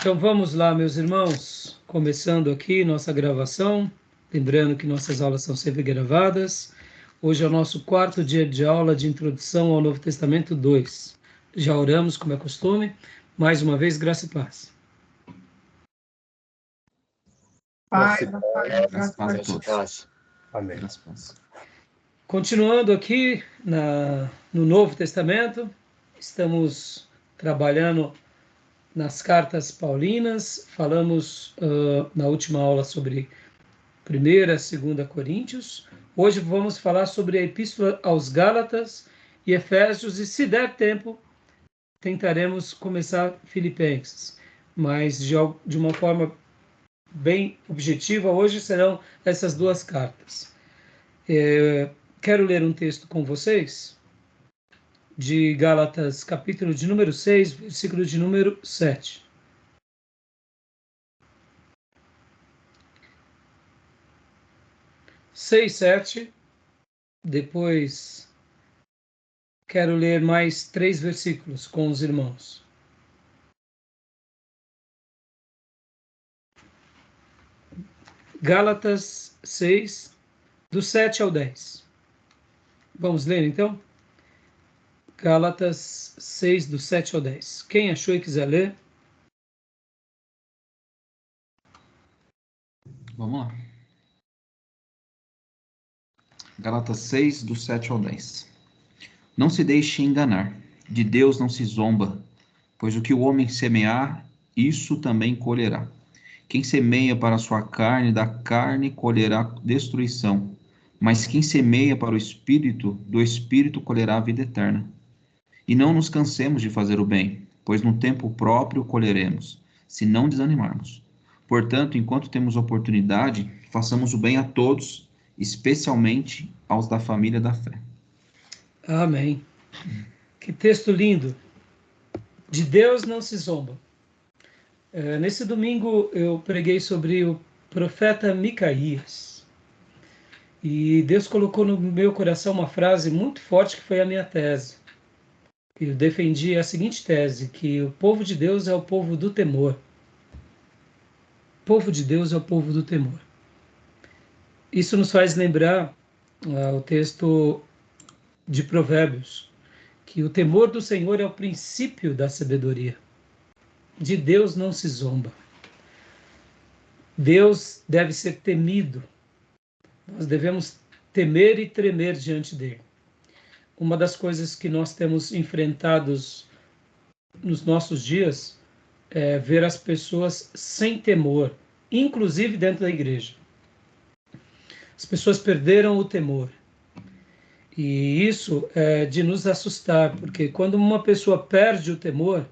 Então vamos lá, meus irmãos, começando aqui nossa gravação, lembrando que nossas aulas são sempre gravadas. Hoje é o nosso quarto dia de aula de introdução ao Novo Testamento 2. Já oramos, como é costume. Mais uma vez, graça e paz. Graças a todos. Amém. Continuando aqui no Novo Testamento, estamos trabalhando nas cartas paulinas. Falamos na última aula sobre 1ª, 2ª Coríntios. Hoje vamos falar sobre a Epístola aos Gálatas e Efésios, e se der tempo, tentaremos começar Filipenses. Mas de uma forma bem objetiva, hoje serão essas duas cartas. Quero ler um texto com vocês, de Gálatas, capítulo de número 6, versículo de número 7. Seis, 7. Depois quero ler mais 3 versículos com os irmãos. Gálatas 6, do 7 ao 10. Vamos ler então? Gálatas 6, do 7 ao 10. Quem achou e quiser ler? Vamos lá. Gálatas 6, do 7 ao 10. Não se deixe enganar, de Deus não se zomba, pois o que o homem semear, isso também colherá. Quem semeia para a sua carne, da carne colherá destruição, mas quem semeia para o Espírito, do Espírito colherá a vida eterna. E não nos cansemos de fazer o bem, pois no tempo próprio colheremos, se não desanimarmos. Portanto, enquanto temos oportunidade, façamos o bem a todos, especialmente aos da família da fé. Amém. Que texto lindo. De Deus não se zomba. Nesse domingo eu preguei sobre o profeta Micaías. E Deus colocou no meu coração uma frase muito forte que foi a minha tese. Eu defendi a seguinte tese, que o povo de Deus é o povo do temor. O povo de Deus é o povo do temor. Isso nos faz lembrar o texto de Provérbios, que o temor do Senhor é o princípio da sabedoria. De Deus não se zomba. Deus deve ser temido. Nós devemos temer e tremer diante dele. Uma das coisas que nós temos enfrentados nos nossos dias é ver as pessoas sem temor, inclusive dentro da igreja. As pessoas perderam o temor. E isso é de nos assustar, porque quando uma pessoa perde o temor,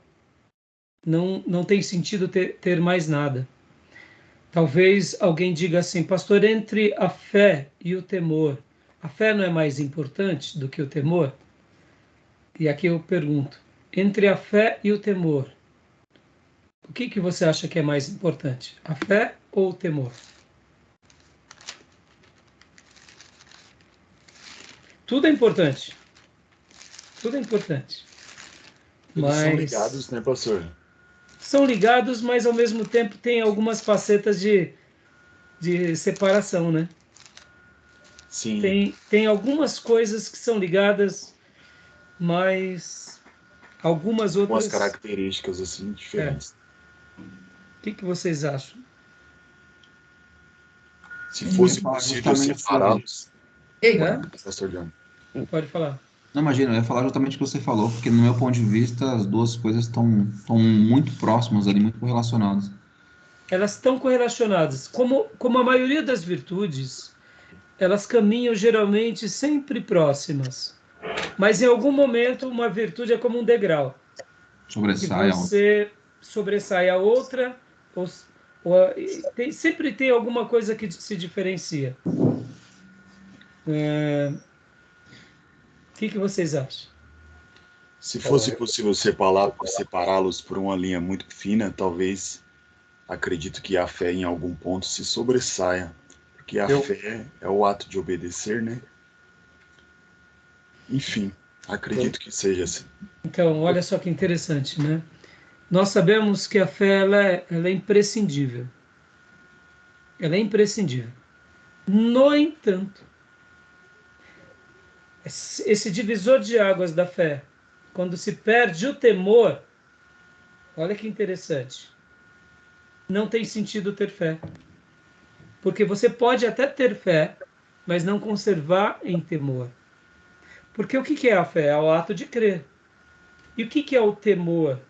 não tem sentido ter mais nada. Talvez alguém diga assim, pastor, entre a fé e o temor, a fé não é mais importante do que o temor? E aqui eu pergunto, entre a fé e o temor, o que você acha que é mais importante? A fé ou o temor? Tudo é importante. Tudo é importante. Eles são ligados, né, pastor? São ligados, mas ao mesmo tempo tem algumas facetas de separação, né? Sim. Tem algumas coisas que são ligadas, mas algumas outras... Com as características, assim, diferentes. O que vocês acham? Se fosse possível separá-los... Pastor John. Pode falar. Não, imagina, eu ia falar justamente o que você falou, porque no meu ponto de vista as duas coisas estão muito próximas ali, muito correlacionadas. Elas estão correlacionadas. Como a maioria das virtudes, elas caminham geralmente sempre próximas. Mas em algum momento uma virtude é como um degrau. Sobressai a outra. Você sobressai a outra, sempre tem alguma coisa que se diferencia. O que vocês acham? Se fosse possível separá-los por uma linha muito fina, talvez, acredito que a fé em algum ponto se sobressaia, porque a fé é o ato de obedecer, né? Enfim, acredito que seja assim. Então, olha só que interessante, né? Nós sabemos que a fé ela é imprescindível. Ela é imprescindível. No entanto, esse divisor de águas da fé, quando se perde o temor, olha que interessante, não tem sentido ter fé. Porque você pode até ter fé, mas não conservar em temor. Porque o que é a fé? É o ato de crer. E o que é o temor?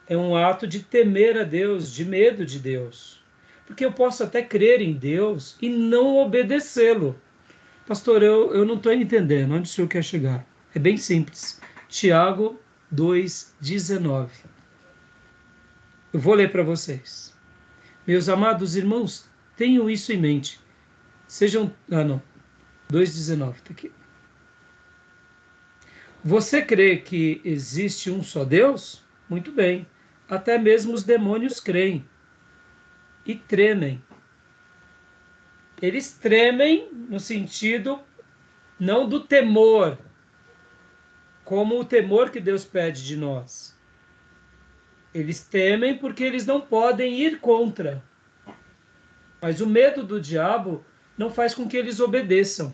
É um ato de temer a Deus, de medo de Deus. Porque eu posso até crer em Deus e não obedecê-lo. Pastor, eu não estou entendendo onde o senhor quer chegar. É bem simples. Tiago 2,19. Eu vou ler para vocês. Meus amados irmãos, tenham isso em mente. Sejam... Ah, não. 2,19. Está aqui. Você crê que existe um só Deus? Muito bem. Até mesmo os demônios creem e tremem. Eles tremem no sentido não do temor, como o temor que Deus pede de nós. Eles temem porque eles não podem ir contra. Mas o medo do diabo não faz com que eles obedeçam.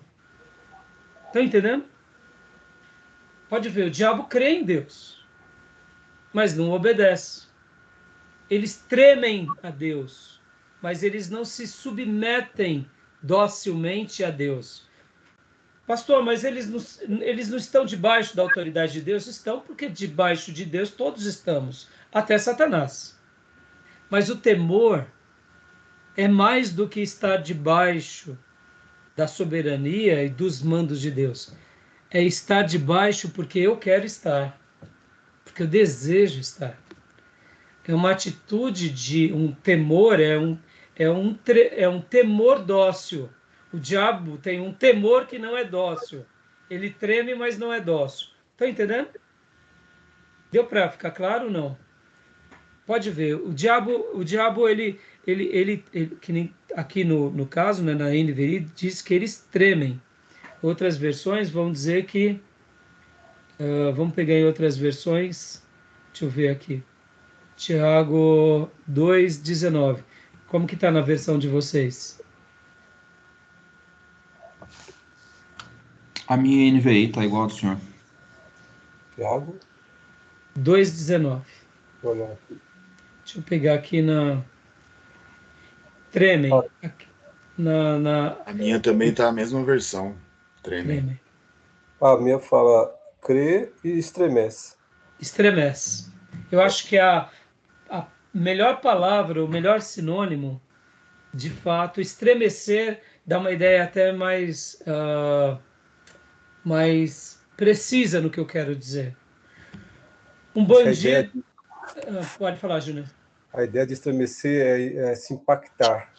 Estão entendendo? Pode ver, o diabo crê em Deus, mas não obedece. Eles tremem a Deus, mas eles não se submetem docilmente a Deus. Pastor, mas eles não estão debaixo da autoridade de Deus? Estão, porque debaixo de Deus todos estamos, até Satanás. Mas o temor é mais do que estar debaixo da soberania e dos mandos de Deus. É estar debaixo porque eu quero estar, porque eu desejo estar. É uma atitude de um temor, é um temor dócil. O diabo tem um temor que não é dócil. Ele treme, mas não é dócil. Está entendendo? Deu para ficar claro ou não? Pode ver, o diabo ele que nem aqui no caso, né, na NVI, diz que eles tremem. Outras versões vão dizer que, vamos pegar em outras versões, deixa eu ver aqui, Tiago 2,19. Como que está na versão de vocês? A minha NVI está igual ao do senhor. Tiago? 2,19. Deixa eu pegar aqui na... Tremem. Aqui, A minha também está a mesma versão. Tremem. A minha fala crê e estremece. Estremece. Eu acho que a melhor palavra, o melhor sinônimo, de fato, estremecer dá uma ideia até mais precisa no que eu quero dizer. Um bandido... Pode falar, Júnior. A ideia de estremecer é se impactar.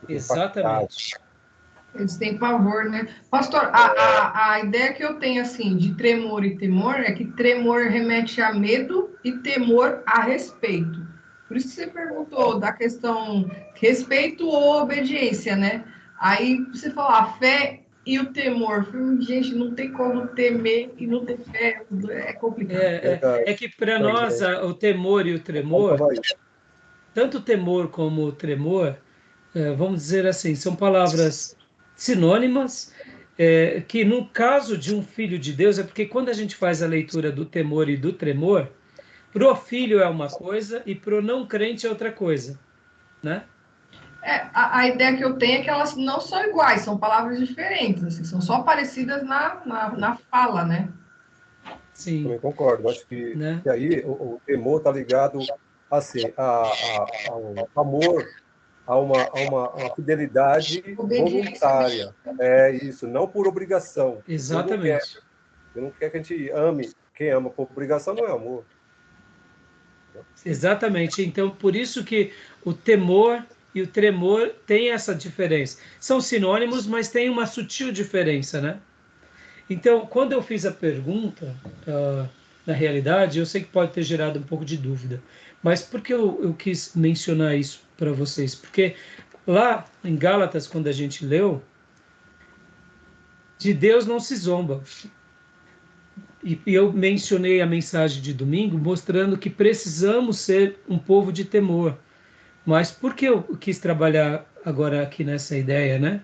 Exatamente. Eles têm pavor, né? Pastor, a ideia que eu tenho, assim, de tremor e temor é que tremor remete a medo e temor a respeito. Por isso que você perguntou da questão respeito ou obediência, né? Aí você falou a fé e o temor. Gente, não tem como temer e não ter fé. É complicado. É que para nós o temor e o tremor, tanto o temor como o tremor, vamos dizer assim, são palavras sinônimas, que no caso de um filho de Deus, é porque quando a gente faz a leitura do temor e do tremor, pro filho é uma coisa e pro não crente é outra coisa, né? A ideia que eu tenho é que elas não são iguais, são palavras diferentes, assim, são só parecidas na fala, né? Sim. Também concordo, acho que, né? que aí o temor está ligado assim, ao amor, a uma fidelidade voluntária. É isso, não por obrigação. Exatamente. Eu não quero que a gente ame. Quem ama por obrigação não é amor. Exatamente. Então, por isso que o temor e o tremor têm essa diferença. São sinônimos, mas tem uma sutil diferença, né? Então, quando eu fiz a pergunta, na realidade, eu sei que pode ter gerado um pouco de dúvida, mas por que eu quis mencionar isso para vocês? Porque lá em Gálatas, quando a gente leu, de Deus não se zomba. e eu mencionei a mensagem de domingo mostrando que precisamos ser um povo de temor. Mas por que eu quis trabalhar agora aqui nessa ideia, né?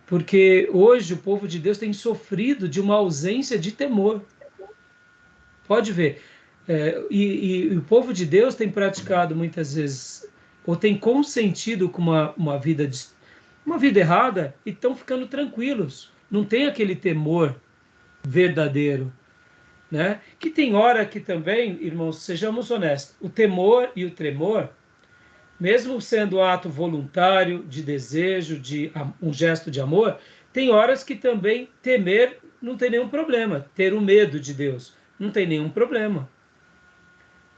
Porque hoje o povo de Deus tem sofrido de uma ausência de temor. Pode ver. E o povo de Deus tem praticado muitas vezes, ou tem consentido com uma vida errada e estão ficando tranquilos. Não tem aquele temor verdadeiro, né? Que tem hora que também, irmãos, sejamos honestos, o temor e o tremor, mesmo sendo ato voluntário, de desejo, de um gesto de amor, tem horas que também temer não tem nenhum problema. Ter o medo de Deus não tem nenhum problema,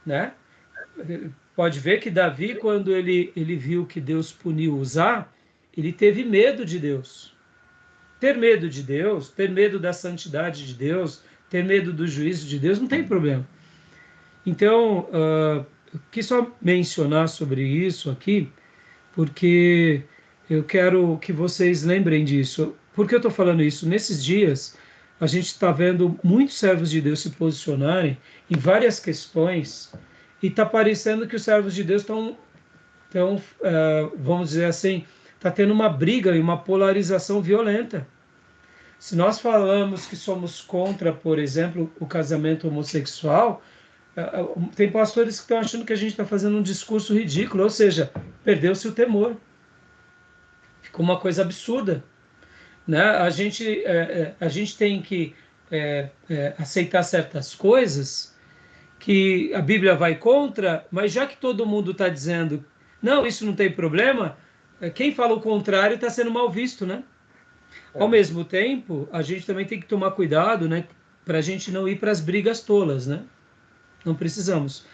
né? Pode ver que Davi, quando ele viu que Deus puniu Uzá, ele teve medo de Deus. Ter medo de Deus, ter medo da santidade de Deus, ter medo do juízo de Deus, não tem problema. Então, eu quis só mencionar sobre isso aqui, porque eu quero que vocês lembrem disso. Por que eu estou falando isso? Nesses dias, a gente está vendo muitos servos de Deus se posicionarem em várias questões, e está parecendo que os servos de Deus estão, vamos dizer assim, está tendo uma briga e uma polarização violenta. Se nós falamos que somos contra, por exemplo, o casamento homossexual, tem pastores que estão achando que a gente está fazendo um discurso ridículo, ou seja, perdeu-se o temor. Ficou uma coisa absurda, né? A gente tem que aceitar certas coisas que a Bíblia vai contra, mas já que todo mundo está dizendo, não, isso não tem problema, quem fala o contrário está sendo mal visto, né? Ao mesmo tempo, a gente também tem que tomar cuidado, né, para a gente não ir para as brigas tolas, né? Não precisamos.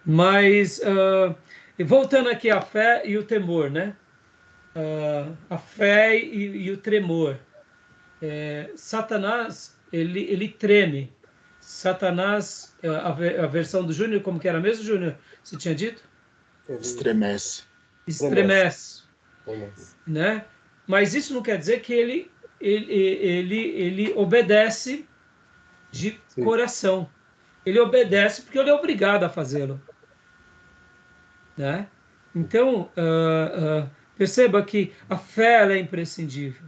Mas, voltando aqui à fé e o temor, né? A fé e o tremor. Satanás, ele treme. Satanás, a versão do Júnior, como que era mesmo, Júnior? Você tinha dito? Estremece. Estremece. Né? Mas isso não quer dizer que ele obedece de coração. Ele obedece porque ele é obrigado a fazê-lo, né? Então, perceba que a fé ela é imprescindível,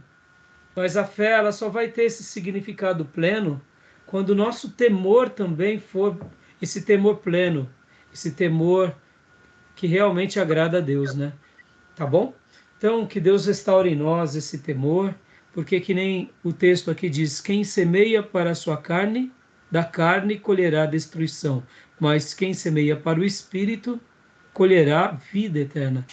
mas a fé ela só vai ter esse significado pleno quando o nosso temor também for esse temor pleno, esse temor que realmente agrada a Deus, né? Tá bom? Então, que Deus restaure em nós esse temor, porque que nem o texto aqui diz, quem semeia para a sua carne, da carne colherá destruição, mas quem semeia para o Espírito, colherá vida eterna.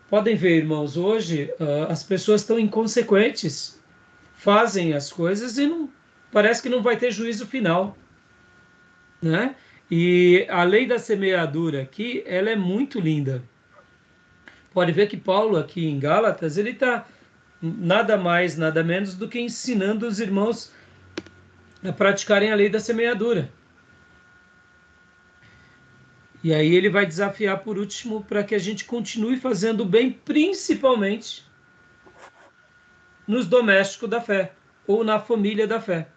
Podem ver, irmãos, hoje as pessoas estão inconsequentes, fazem as coisas e parece que não vai ter juízo final, né? E a lei da semeadura aqui, ela é muito linda. Pode ver que Paulo aqui em Gálatas, ele está nada mais, nada menos do que ensinando os irmãos a praticarem a lei da semeadura. E aí ele vai desafiar por último para que a gente continue fazendo o bem, principalmente nos domésticos da fé, ou na família da fé.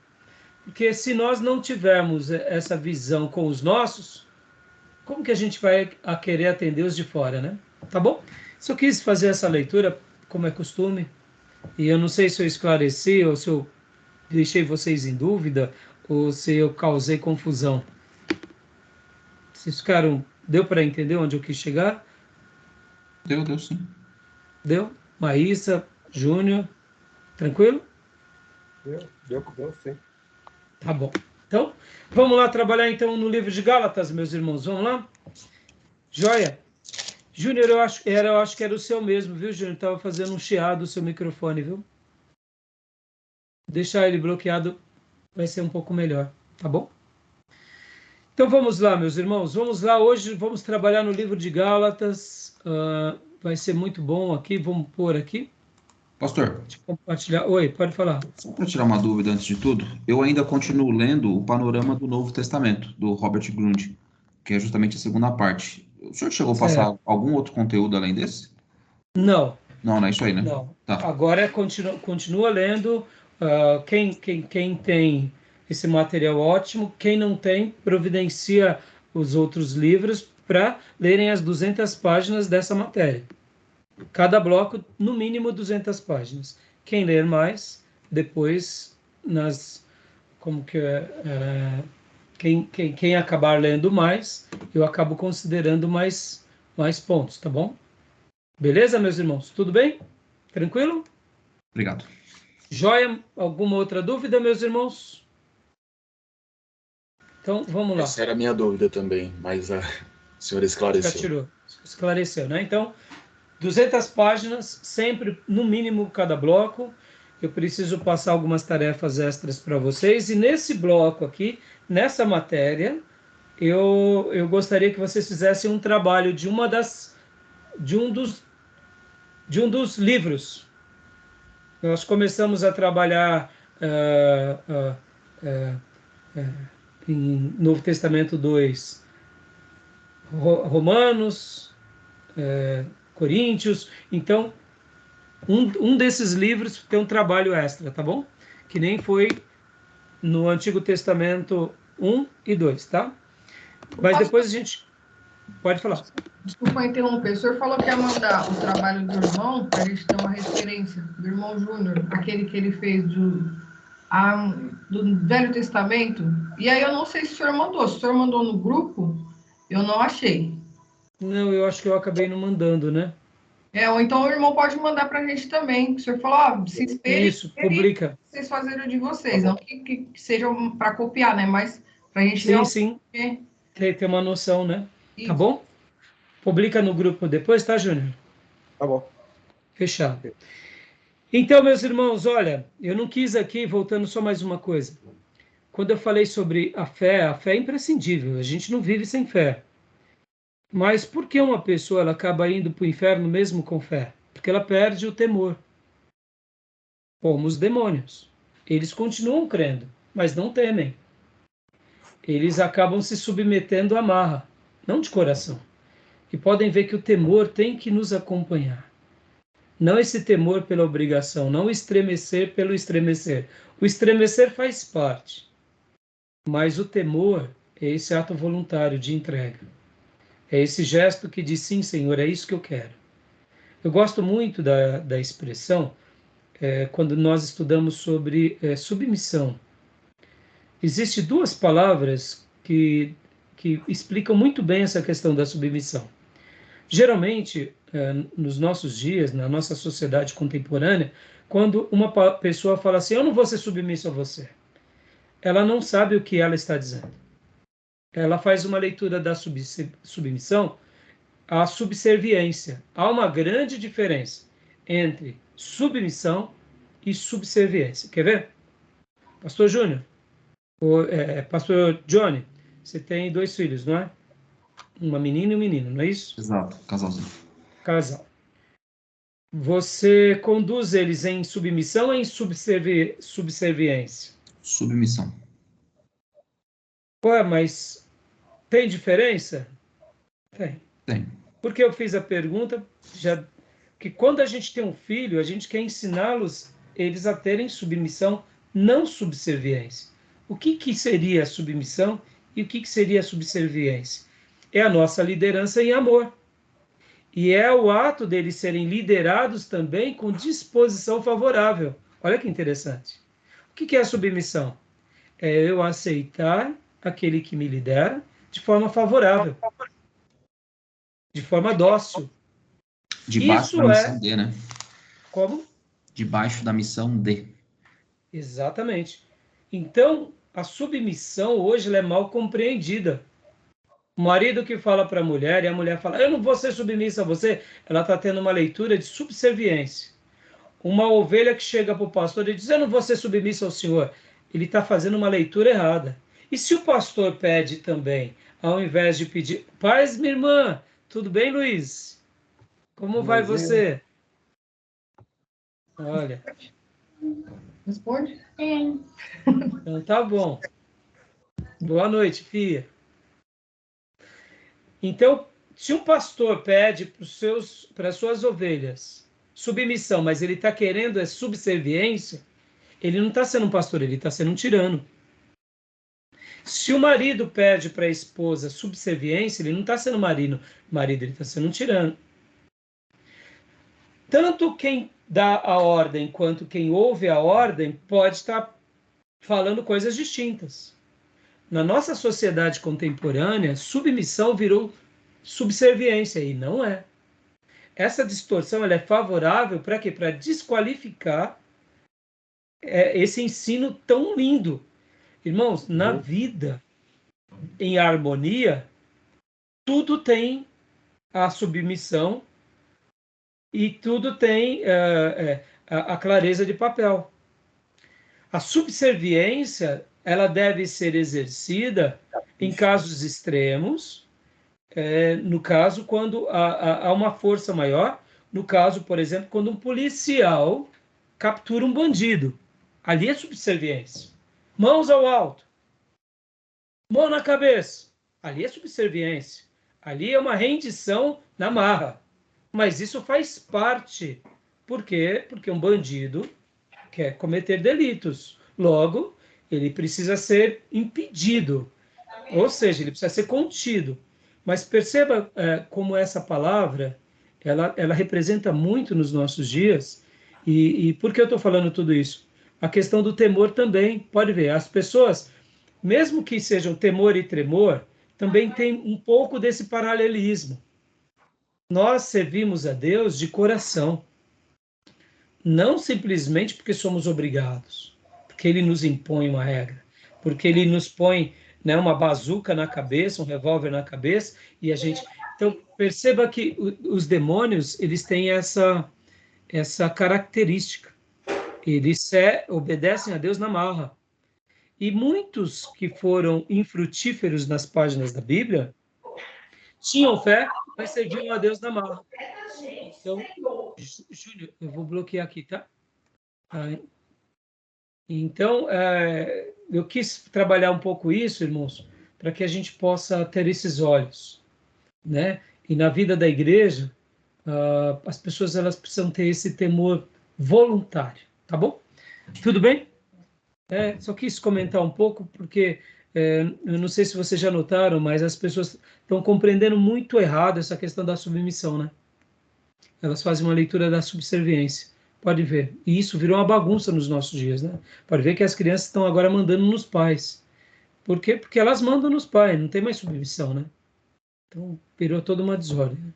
Porque se nós não tivermos essa visão com os nossos, como que a gente vai querer atender os de fora, né? Tá bom? Se eu quis fazer essa leitura, como é costume, e eu não sei se eu esclareci ou se eu deixei vocês em dúvida ou se eu causei confusão. Vocês ficaram... Deu para entender onde eu quis chegar? Deu sim. Deu? Maísa, Júnior, tranquilo? Deu sim. Tá bom. Então, vamos lá trabalhar então no livro de Gálatas, meus irmãos. Vamos lá? Joia? Júnior, eu acho que era o seu mesmo, viu, Júnior? Estava fazendo um chiado o seu microfone, viu? Deixar ele bloqueado vai ser um pouco melhor, tá bom? Então vamos lá, meus irmãos. Vamos lá, hoje vamos trabalhar no livro de Gálatas. Vai ser muito bom aqui, vamos pôr aqui. Pastor, Deixa eu compartilhar. Oi, pode falar. só para tirar uma dúvida antes de tudo, eu ainda continuo lendo o Panorama do Novo Testamento, do Robert Grund, que é justamente a segunda parte. O senhor chegou a passar algum outro conteúdo além desse? Não. Não é isso aí, né? Não. Tá. Agora continua lendo. Quem tem esse material ótimo. Quem não tem, providencia os outros livros para lerem as 200 páginas dessa matéria. Cada bloco, no mínimo, 200 páginas. Quem ler mais, depois, quem acabar lendo mais, eu acabo considerando mais pontos, tá bom? Beleza, meus irmãos? Tudo bem? Tranquilo? Obrigado. Joia? Alguma outra dúvida, meus irmãos? Então, vamos lá. Essa era a minha dúvida também, mas a senhora esclareceu. Já tirou. Esclareceu, né? Então, 200 páginas, sempre, no mínimo, cada bloco. Eu preciso passar algumas tarefas extras para vocês. E nesse bloco aqui, nessa matéria, eu gostaria que vocês fizessem um trabalho de um dos livros. Nós começamos a trabalhar em Novo Testamento 2, Romanos, Coríntios. Então, um desses livros tem um trabalho extra, tá bom? Que nem foi no Antigo Testamento 1 e 2, tá? Mas depois a gente... Pode falar. Desculpa interromper. O senhor falou que ia mandar o trabalho do irmão para a gente ter uma referência, do irmão Júnior, aquele que ele fez do Velho Testamento. E aí eu não sei se o senhor mandou. Se o senhor mandou no grupo, eu não achei. Não, eu acho que eu acabei não mandando, né? Ou então o irmão pode mandar para a gente também. O senhor falou, se espelhe. Isso, publica. Vocês fazerem o de vocês. Não que sejam para copiar, né? Mas para a gente sim. Ter uma noção, né? Isso. Tá bom? Publica no grupo depois, tá, Júnior? Tá bom. Fechado. Então, meus irmãos, olha, eu não quis aqui, voltando só mais uma coisa. Quando eu falei sobre a fé é imprescindível, a gente não vive sem fé. Mas por que uma pessoa ela acaba indo para o inferno mesmo com fé? Porque ela perde o temor. Como os demônios. Eles continuam crendo, mas não temem. Eles acabam se submetendo à marra, não de coração. E podem ver que o temor tem que nos acompanhar. Não esse temor pela obrigação, não estremecer pelo estremecer. O estremecer faz parte, mas o temor é esse ato voluntário de entrega. É esse gesto que diz, sim, Senhor, é isso que eu quero. Eu gosto muito da expressão quando nós estudamos sobre submissão. Existem duas palavras que explicam muito bem essa questão da submissão. Geralmente, nos nossos dias, na nossa sociedade contemporânea, quando uma pessoa fala assim, eu não vou ser submisso a você, ela não sabe o que ela está dizendo. Ela faz uma leitura da submissão à subserviência. Há uma grande diferença entre submissão e subserviência. Quer ver? Pastor Júnior, Pastor Johnny, você tem 2 filhos, não é? Uma menina e um menino, não é isso? Exato, casalzinho. Casal. Você conduz eles em submissão ou em subserviência? Submissão. Ué, mas tem diferença? Tem. Porque eu fiz a pergunta, que quando a gente tem um filho, a gente quer ensiná-los, eles a terem submissão, não subserviência. O que seria a submissão e o que seria a subserviência? É a nossa liderança em amor. E é o ato deles serem liderados também com disposição favorável. Olha que interessante. O que é a submissão? É eu aceitar aquele que me lidera de forma favorável, de forma dócil. Debaixo da missão D, né? Como? Debaixo da missão D. Exatamente. Então, a submissão hoje ela é mal compreendida. O marido que fala para a mulher e a mulher fala, eu não vou ser submissa a você, ela está tendo uma leitura de subserviência. Uma ovelha que chega para o pastor e diz, eu não vou ser submissa ao senhor, ele está fazendo uma leitura errada. E se o pastor pede também, ao invés de pedir, paz, minha irmã, tudo bem, Luiz? Como vai você? Olha. Responde? Então tá bom. Boa noite, filha. Então, se um pastor pede para as suas ovelhas submissão, mas ele está querendo subserviência, ele não está sendo um pastor, ele está sendo um tirano. Se o marido pede para a esposa subserviência, ele não está sendo marido, ele está sendo um tirano. Tanto quem dá a ordem quanto quem ouve a ordem pode estar falando coisas distintas. Na nossa sociedade contemporânea, submissão virou subserviência, e não é. Essa distorção ela é favorável para quê? Para desqualificar esse ensino tão lindo. Irmãos, na vida, em harmonia, tudo tem a submissão e tudo tem a clareza de papel. A subserviência ela deve ser exercida em casos extremos, no caso, quando há uma força maior, no caso, por exemplo, quando um policial captura um bandido. Ali é subserviência. Mãos ao alto. Mão na cabeça. Ali é subserviência. Ali é uma rendição na marra. Mas isso faz parte. Por quê? Porque um bandido quer cometer delitos. Logo, ele precisa ser impedido. Ou seja, ele precisa ser contido. Mas perceba como essa palavra, ela representa muito nos nossos dias. E por que eu estou falando tudo isso? A questão do temor também. Pode ver, as pessoas, mesmo que sejam temor e tremor, também tem um pouco desse paralelismo. Nós servimos a Deus de coração. Não simplesmente porque somos obrigados, porque Ele nos impõe uma regra, porque Ele nos põe uma bazuca na cabeça, um revólver na cabeça, e a gente... Então, perceba que os demônios, eles têm essa característica. Eles obedecem a Deus na marra. E muitos que foram infrutíferos nas páginas da Bíblia tinham fé, mas serviam a Deus na marra. Então, Júnior, eu vou bloquear aqui, tá? Então, eu quis trabalhar um pouco isso, irmãos, para que a gente possa ter esses olhos, né? E na vida da igreja, as pessoas elas precisam ter esse temor voluntário, tá bom? Tudo bem? Só quis comentar um pouco, porque eu não sei se vocês já notaram, mas as pessoas estão compreendendo muito errado essa questão da submissão, né? Elas fazem uma leitura da subserviência. Pode ver. E isso virou uma bagunça nos nossos dias, né? Pode ver que as crianças estão agora mandando nos pais. Por quê? Porque elas mandam nos pais, não tem mais submissão, né? Então, virou toda uma desordem. Né?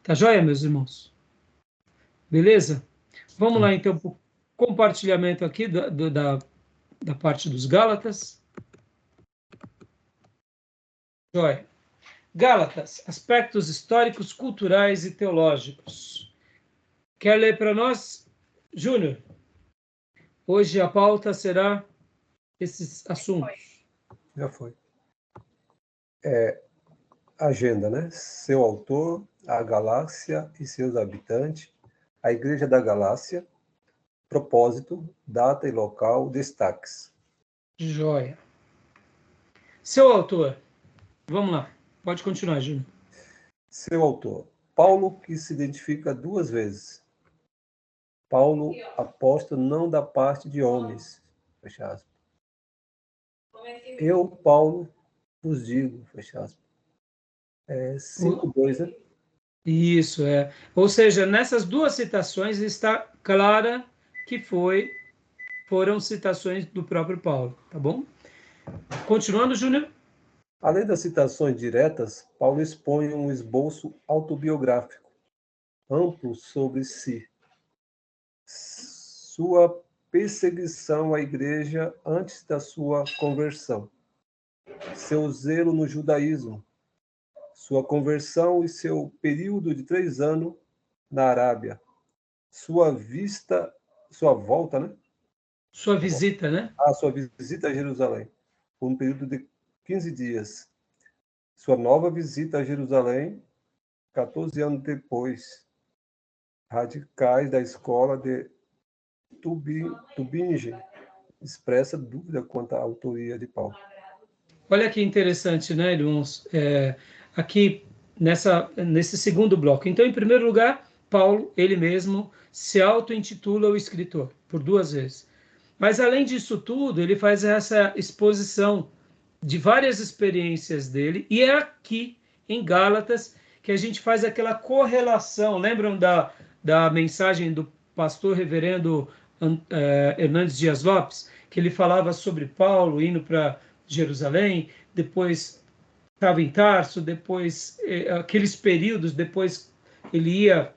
Tá joia, meus irmãos? Beleza? Vamos lá, então, para o compartilhamento aqui da parte dos Gálatas. Joia. Gálatas, aspectos históricos, culturais e teológicos. Quer ler para nós, Júnior? Hoje a pauta será esses assuntos. Já foi. Agenda, né? Seu autor, a Galácia e seus habitantes, a Igreja da Galácia, propósito, data e local, destaques. Joia. Seu autor, vamos lá. Pode continuar, Júnior. Seu autor, Paulo, que se identifica duas vezes. Paulo, apóstolo não da parte de homens. Fecha aspas. Eu, Paulo, vos digo, fecha aspas. 5:2, né? Isso, Ou seja, nessas duas citações está clara que foram citações do próprio Paulo, tá bom? Continuando, Júnior. Além das citações diretas, Paulo expõe um esboço autobiográfico amplo sobre si, sua perseguição à igreja antes da sua conversão, seu zelo no judaísmo, sua conversão e seu período de 3 anos na Arábia, sua volta, né? Sua visita, né? Sua visita a Jerusalém, por um período de 15 dias. Sua nova visita a Jerusalém, 14 anos depois. Radicais da escola de Tubingen expressa dúvida quanto à autoria de Paulo. Olha que interessante, né, irmãos? Aqui, nesse segundo bloco. Então, em primeiro lugar, Paulo, ele mesmo, se auto-intitula o escritor, por 2 vezes. Mas, além disso tudo, ele faz essa exposição de várias experiências dele, e é aqui em Gálatas que a gente faz aquela correlação. Lembram da mensagem do pastor reverendo Hernandes Dias Lopes, que ele falava sobre Paulo indo para Jerusalém, depois estava em Tarso, depois aqueles períodos, depois ele ia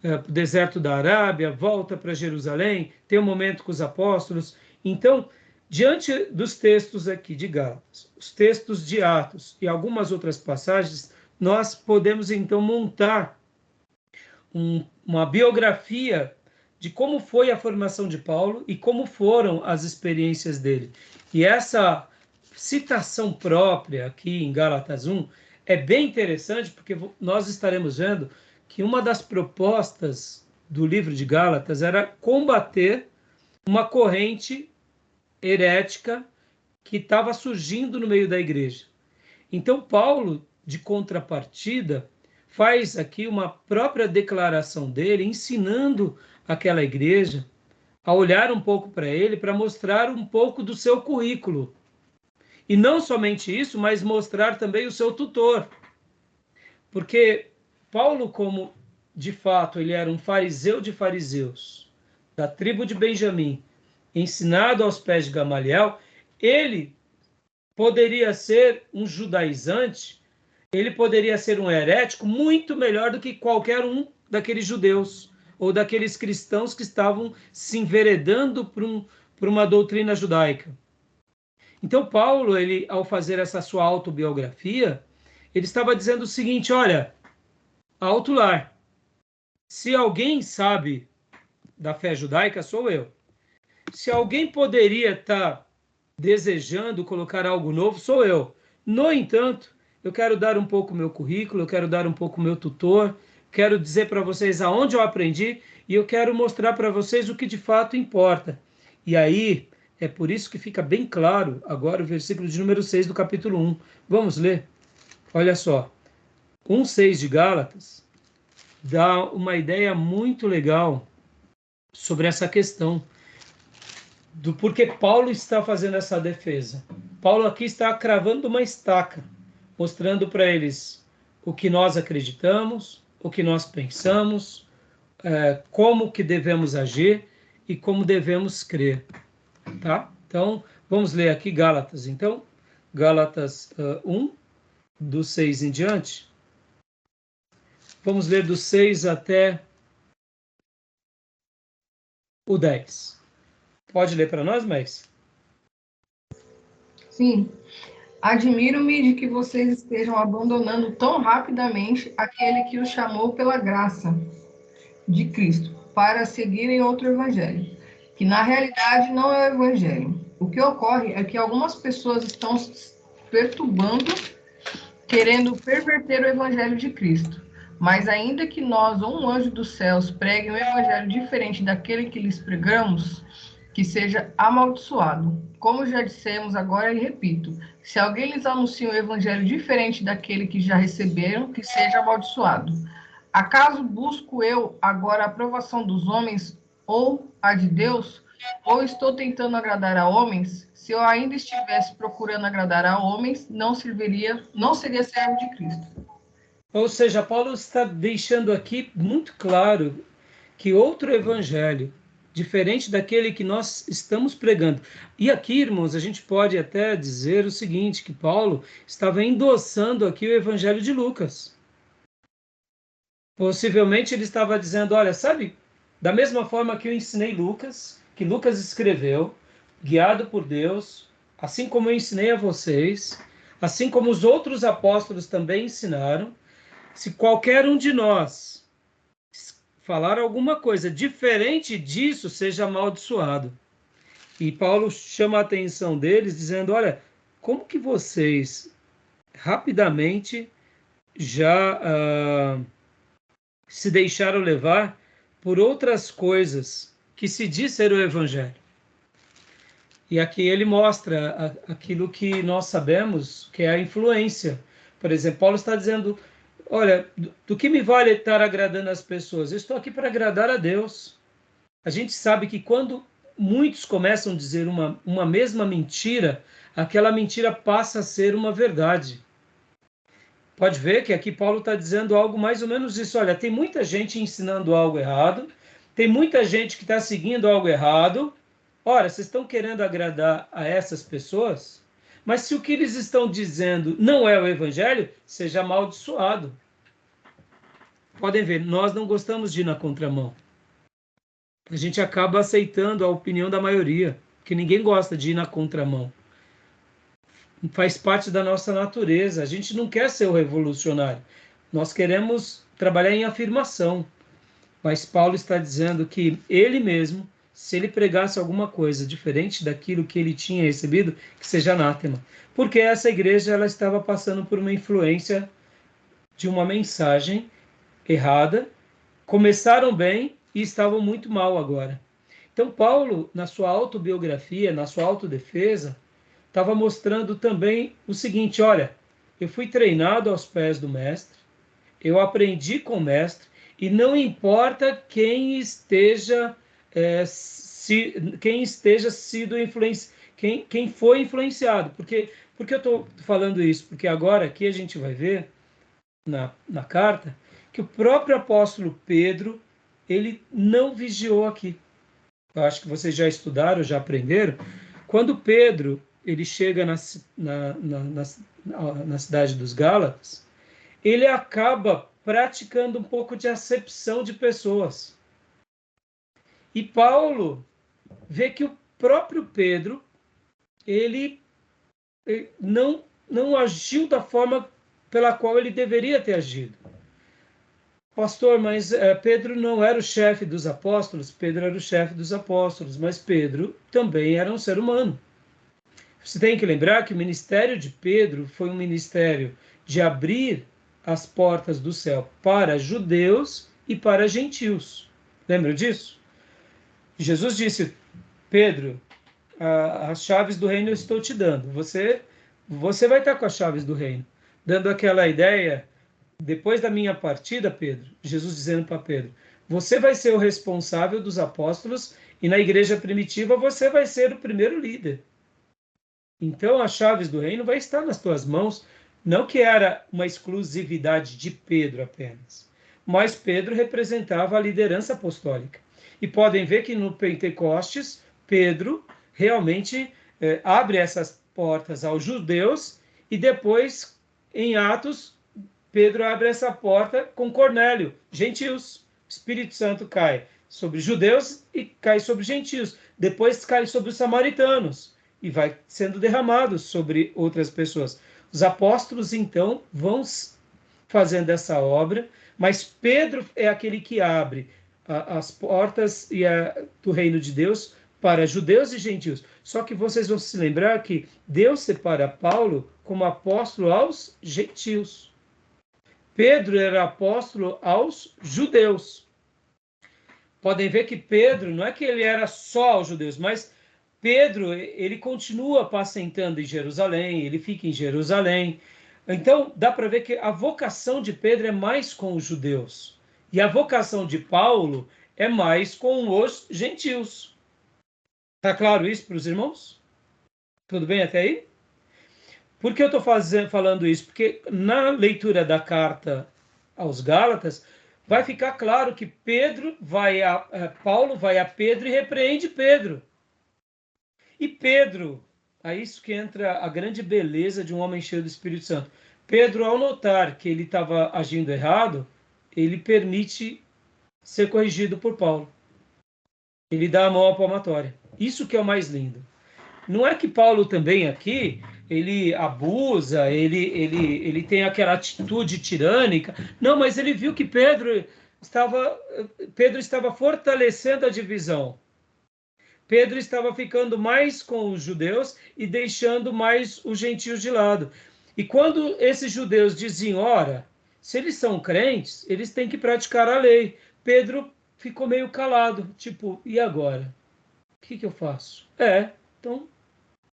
para o deserto da Arábia, volta para Jerusalém, tem um momento com os apóstolos. Então, diante dos textos aqui de Gálatas, os textos de Atos e algumas outras passagens, nós podemos então montar uma biografia de como foi a formação de Paulo e como foram as experiências dele. E essa citação própria aqui em Gálatas 1 é bem interessante, porque nós estaremos vendo que uma das propostas do livro de Gálatas era combater uma corrente herética que estava surgindo no meio da igreja. Então, Paulo, de contrapartida, faz aqui uma própria declaração dele, ensinando aquela igreja a olhar um pouco para ele, para mostrar um pouco do seu currículo. E não somente isso, mas mostrar também o seu tutor. Porque Paulo, como de fato ele era um fariseu de fariseus, da tribo de Benjamim, ensinado aos pés de Gamaliel, ele poderia ser um judaizante, ele poderia ser um herético muito melhor do que qualquer um daqueles judeus ou daqueles cristãos que estavam se enveredando por uma doutrina judaica. Então Paulo, ele, ao fazer essa sua autobiografia, ele estava dizendo o seguinte: olha, alto lar, se alguém sabe da fé judaica, sou eu. Se alguém poderia estar desejando colocar algo novo, sou eu. No entanto, eu quero dar um pouco o meu currículo, eu quero dar um pouco o meu tutor, quero dizer para vocês aonde eu aprendi e eu quero mostrar para vocês o que de fato importa. E aí, é por isso que fica bem claro agora o versículo de número 6 do capítulo 1. Vamos ler? Olha só. 1:6 de Gálatas dá uma ideia muito legal sobre essa questão do porquê Paulo está fazendo essa defesa. Paulo aqui está cravando uma estaca, mostrando para eles o que nós acreditamos, o que nós pensamos, como que devemos agir e como devemos crer. Tá? Então, vamos ler aqui Gálatas. Então, Gálatas 1, do 6 em diante. Vamos ler do 6 até o 10. Pode ler para nós, Maís? Sim. Admiro-me de que vocês estejam abandonando tão rapidamente aquele que os chamou pela graça de Cristo, para seguirem outro evangelho, que na realidade não é o evangelho. O que ocorre é que algumas pessoas estão perturbando, querendo perverter o evangelho de Cristo. Mas ainda que nós ou um anjo dos céus pregue um evangelho diferente daquele que lhes pregamos, que seja amaldiçoado. Como já dissemos agora e repito, se alguém lhes anuncia um evangelho diferente daquele que já receberam, que seja amaldiçoado. Acaso busco eu agora a aprovação dos homens ou a de Deus? Ou estou tentando agradar a homens? Se eu ainda estivesse procurando agradar a homens, não seria servo de Cristo. Ou seja, Paulo está deixando aqui muito claro que outro evangelho, diferente daquele que nós estamos pregando. E aqui, irmãos, a gente pode até dizer o seguinte, que Paulo estava endossando aqui o evangelho de Lucas. Possivelmente ele estava dizendo, olha, sabe, da mesma forma que eu ensinei Lucas, que Lucas escreveu, guiado por Deus, assim como eu ensinei a vocês, assim como os outros apóstolos também ensinaram, se qualquer um de nós falar alguma coisa diferente disso, seja amaldiçoado. E Paulo chama a atenção deles, dizendo, olha, como que vocês rapidamente já se deixaram levar por outras coisas que se diz ser o evangelho. E aqui ele mostra aquilo que nós sabemos, que é a influência. Por exemplo, Paulo está dizendo, olha, do que me vale estar agradando as pessoas? Eu estou aqui para agradar a Deus. A gente sabe que quando muitos começam a dizer uma mesma mentira, aquela mentira passa a ser uma verdade. Pode ver que aqui Paulo está dizendo algo mais ou menos isso. Olha, tem muita gente ensinando algo errado, tem muita gente que está seguindo algo errado. Ora, vocês estão querendo agradar a essas pessoas? Mas se o que eles estão dizendo não é o evangelho, seja amaldiçoado. Podem ver, nós não gostamos de ir na contramão. A gente acaba aceitando a opinião da maioria, porque ninguém gosta de ir na contramão. Faz parte da nossa natureza. A gente não quer ser o revolucionário. Nós queremos trabalhar em afirmação. Mas Paulo está dizendo que ele mesmo, se ele pregasse alguma coisa diferente daquilo que ele tinha recebido, que seja anátema. Porque essa igreja ela estava passando por uma influência de uma mensagem errada. Começaram bem e estavam muito mal agora. Então Paulo, na sua autobiografia, na sua autodefesa, estava mostrando também o seguinte: olha, eu fui treinado aos pés do mestre, eu aprendi com o mestre, e não importa quem esteja sido quem foi influenciado. Por que eu estou falando isso? Porque agora aqui a gente vai ver na carta que o próprio apóstolo Pedro, ele não vigiou aqui. Eu acho que vocês já estudaram, já aprenderam. Quando Pedro ele chega na cidade dos Gálatas, ele acaba praticando um pouco de acepção de pessoas. E Paulo vê que o próprio Pedro, ele não agiu da forma pela qual ele deveria ter agido. Pastor, mas Pedro não era o chefe dos apóstolos? Pedro era o chefe dos apóstolos, mas Pedro também era um ser humano. Você tem que lembrar que o ministério de Pedro foi um ministério de abrir as portas do céu para judeus e para gentios. Lembra disso? Jesus disse: Pedro, as chaves do reino eu estou te dando. Você vai estar com as chaves do reino. Dando aquela ideia, depois da minha partida, Pedro, Jesus dizendo para Pedro, você vai ser o responsável dos apóstolos e na igreja primitiva você vai ser o primeiro líder. Então as chaves do reino vai estar nas tuas mãos. Não que era uma exclusividade de Pedro apenas, mas Pedro representava a liderança apostólica. E podem ver que no Pentecostes, Pedro realmente abre essas portas aos judeus e depois, em Atos, Pedro abre essa porta com Cornélio, gentios. O Espírito Santo cai sobre judeus e cai sobre gentios. Depois cai sobre os samaritanos e vai sendo derramado sobre outras pessoas. Os apóstolos, então, vão fazendo essa obra, mas Pedro é aquele que abre as portas do reino de Deus para judeus e gentios. Só que vocês vão se lembrar que Deus separa Paulo como apóstolo aos gentios. Pedro era apóstolo aos judeus. Podem ver que Pedro, não é que ele era só aos judeus, mas Pedro, ele continua apacentando em Jerusalém, ele fica em Jerusalém. Então, dá para ver que a vocação de Pedro é mais com os judeus. E a vocação de Paulo é mais com os gentios. Está claro isso para os irmãos? Tudo bem até aí? Por que eu estou falando isso? Porque na leitura da carta aos Gálatas, vai ficar claro que Paulo vai a Pedro e repreende Pedro. E Pedro, é isso que entra a grande beleza de um homem cheio do Espírito Santo. Pedro, ao notar que ele estava agindo errado, ele permite ser corrigido por Paulo. Ele dá a mão à palmatória. Isso que é o mais lindo. Não é que Paulo também aqui, ele abusa, ele tem aquela atitude tirânica. Não, mas ele viu que Pedro estava fortalecendo a divisão. Pedro estava ficando mais com os judeus e deixando mais os gentios de lado. E quando esses judeus diziam, ora, se eles são crentes, eles têm que praticar a lei. Pedro ficou meio calado, tipo, e agora? O que eu faço? Então,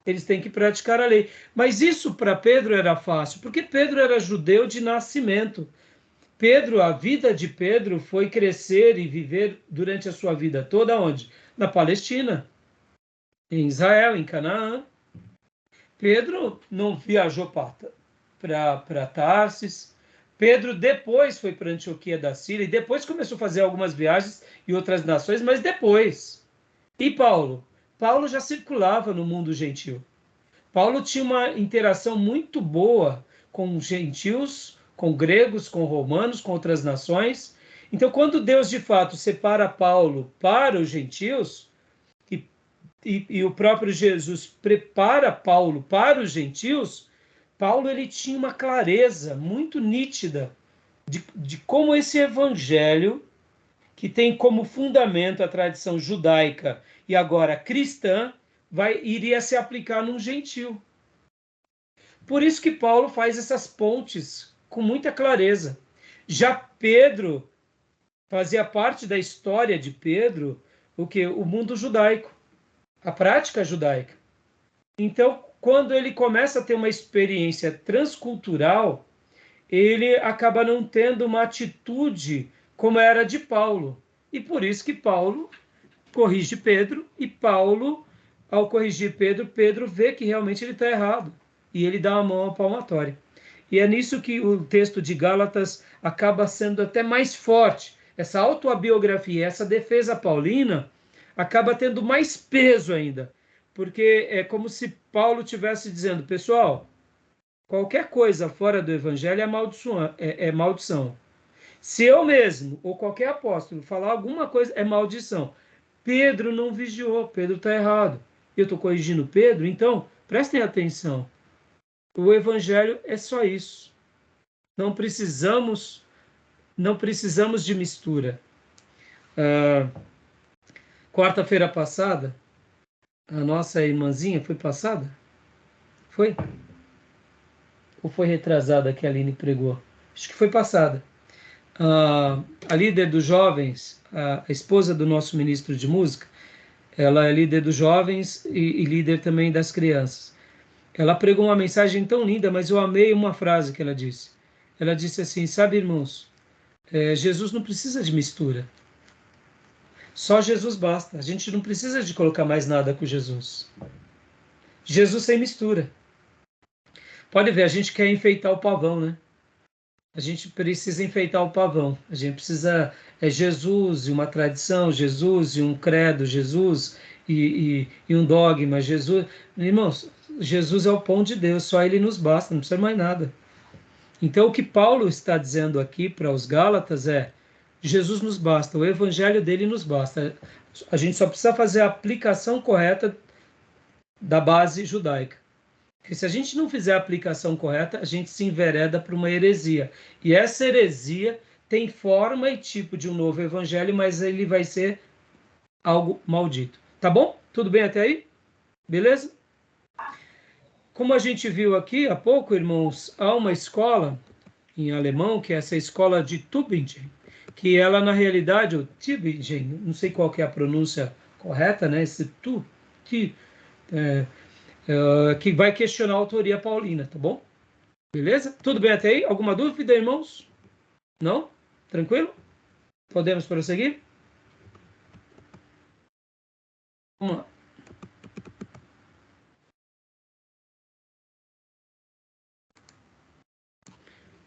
eles têm que praticar a lei. Mas isso para Pedro era fácil, porque Pedro era judeu de nascimento. A vida de Pedro foi crescer e viver durante a sua vida toda onde? Na Palestina, em Israel, em Canaã. Pedro não viajou para Tarsis. Pedro depois foi para Antioquia da Síria e depois começou a fazer algumas viagens em outras nações, mas depois. E Paulo? Paulo já circulava no mundo gentil. Paulo tinha uma interação muito boa com gentios, com gregos, com romanos, com outras nações. Então, quando Deus de fato separa Paulo para os gentios, e o próprio Jesus prepara Paulo para os gentios, Paulo ele tinha uma clareza muito nítida de como esse evangelho, que tem como fundamento a tradição judaica e agora cristã, iria se aplicar num gentio. Por isso que Paulo faz essas pontes com muita clareza. Já Pedro fazia parte da história de Pedro, o mundo judaico, a prática judaica. Então, quando ele começa a ter uma experiência transcultural, ele acaba não tendo uma atitude como era de Paulo. E por isso que Paulo corrige Pedro, e Paulo, ao corrigir Pedro, Pedro vê que realmente ele está errado. E ele dá uma mão à palmatória. E é nisso que o texto de Gálatas acaba sendo até mais forte. Essa autobiografia, essa defesa paulina, acaba tendo mais peso ainda. Porque é como se Paulo estivesse dizendo, pessoal, qualquer coisa fora do evangelho é maldição. Se eu mesmo, ou qualquer apóstolo, falar alguma coisa, é maldição. Pedro não vigiou, Pedro está errado. Eu estou corrigindo Pedro, então, prestem atenção. O evangelho é só isso. Não precisamos de mistura. Quarta-feira passada, a nossa irmãzinha foi passada? Foi? Ou foi retrasada que a Aline pregou? Acho que foi passada. A líder dos jovens, a esposa do nosso ministro de música, ela é líder dos jovens e líder também das crianças. Ela pregou uma mensagem tão linda, mas eu amei uma frase que ela disse. Ela disse assim, sabe, irmãos, Jesus não precisa de mistura. Só Jesus basta. A gente não precisa de colocar mais nada com Jesus. Jesus sem mistura. Pode ver, a gente quer enfeitar o pavão, né? A gente precisa enfeitar o pavão. A gente precisa Jesus e uma tradição, Jesus e um credo, Jesus e um dogma, Jesus. Irmãos, Jesus é o pão de Deus, só ele nos basta, não precisa mais nada. Então, o que Paulo está dizendo aqui para os Gálatas é: Jesus nos basta, o evangelho dele nos basta. A gente só precisa fazer a aplicação correta da base judaica. Porque se a gente não fizer a aplicação correta, a gente se envereda para uma heresia. E essa heresia tem forma e tipo de um novo evangelho, mas ele vai ser algo maldito. Tá bom? Tudo bem até aí? Beleza? Como a gente viu aqui há pouco, irmãos, há uma escola em alemão, que é essa escola de Tübingen, que ela, na realidade, o Tübingen, não sei qual que é a pronúncia correta, né? Esse que vai questionar a autoria paulina, tá bom? Beleza? Tudo bem até aí? Alguma dúvida, irmãos? Não? Tranquilo? Podemos prosseguir? Vamos lá.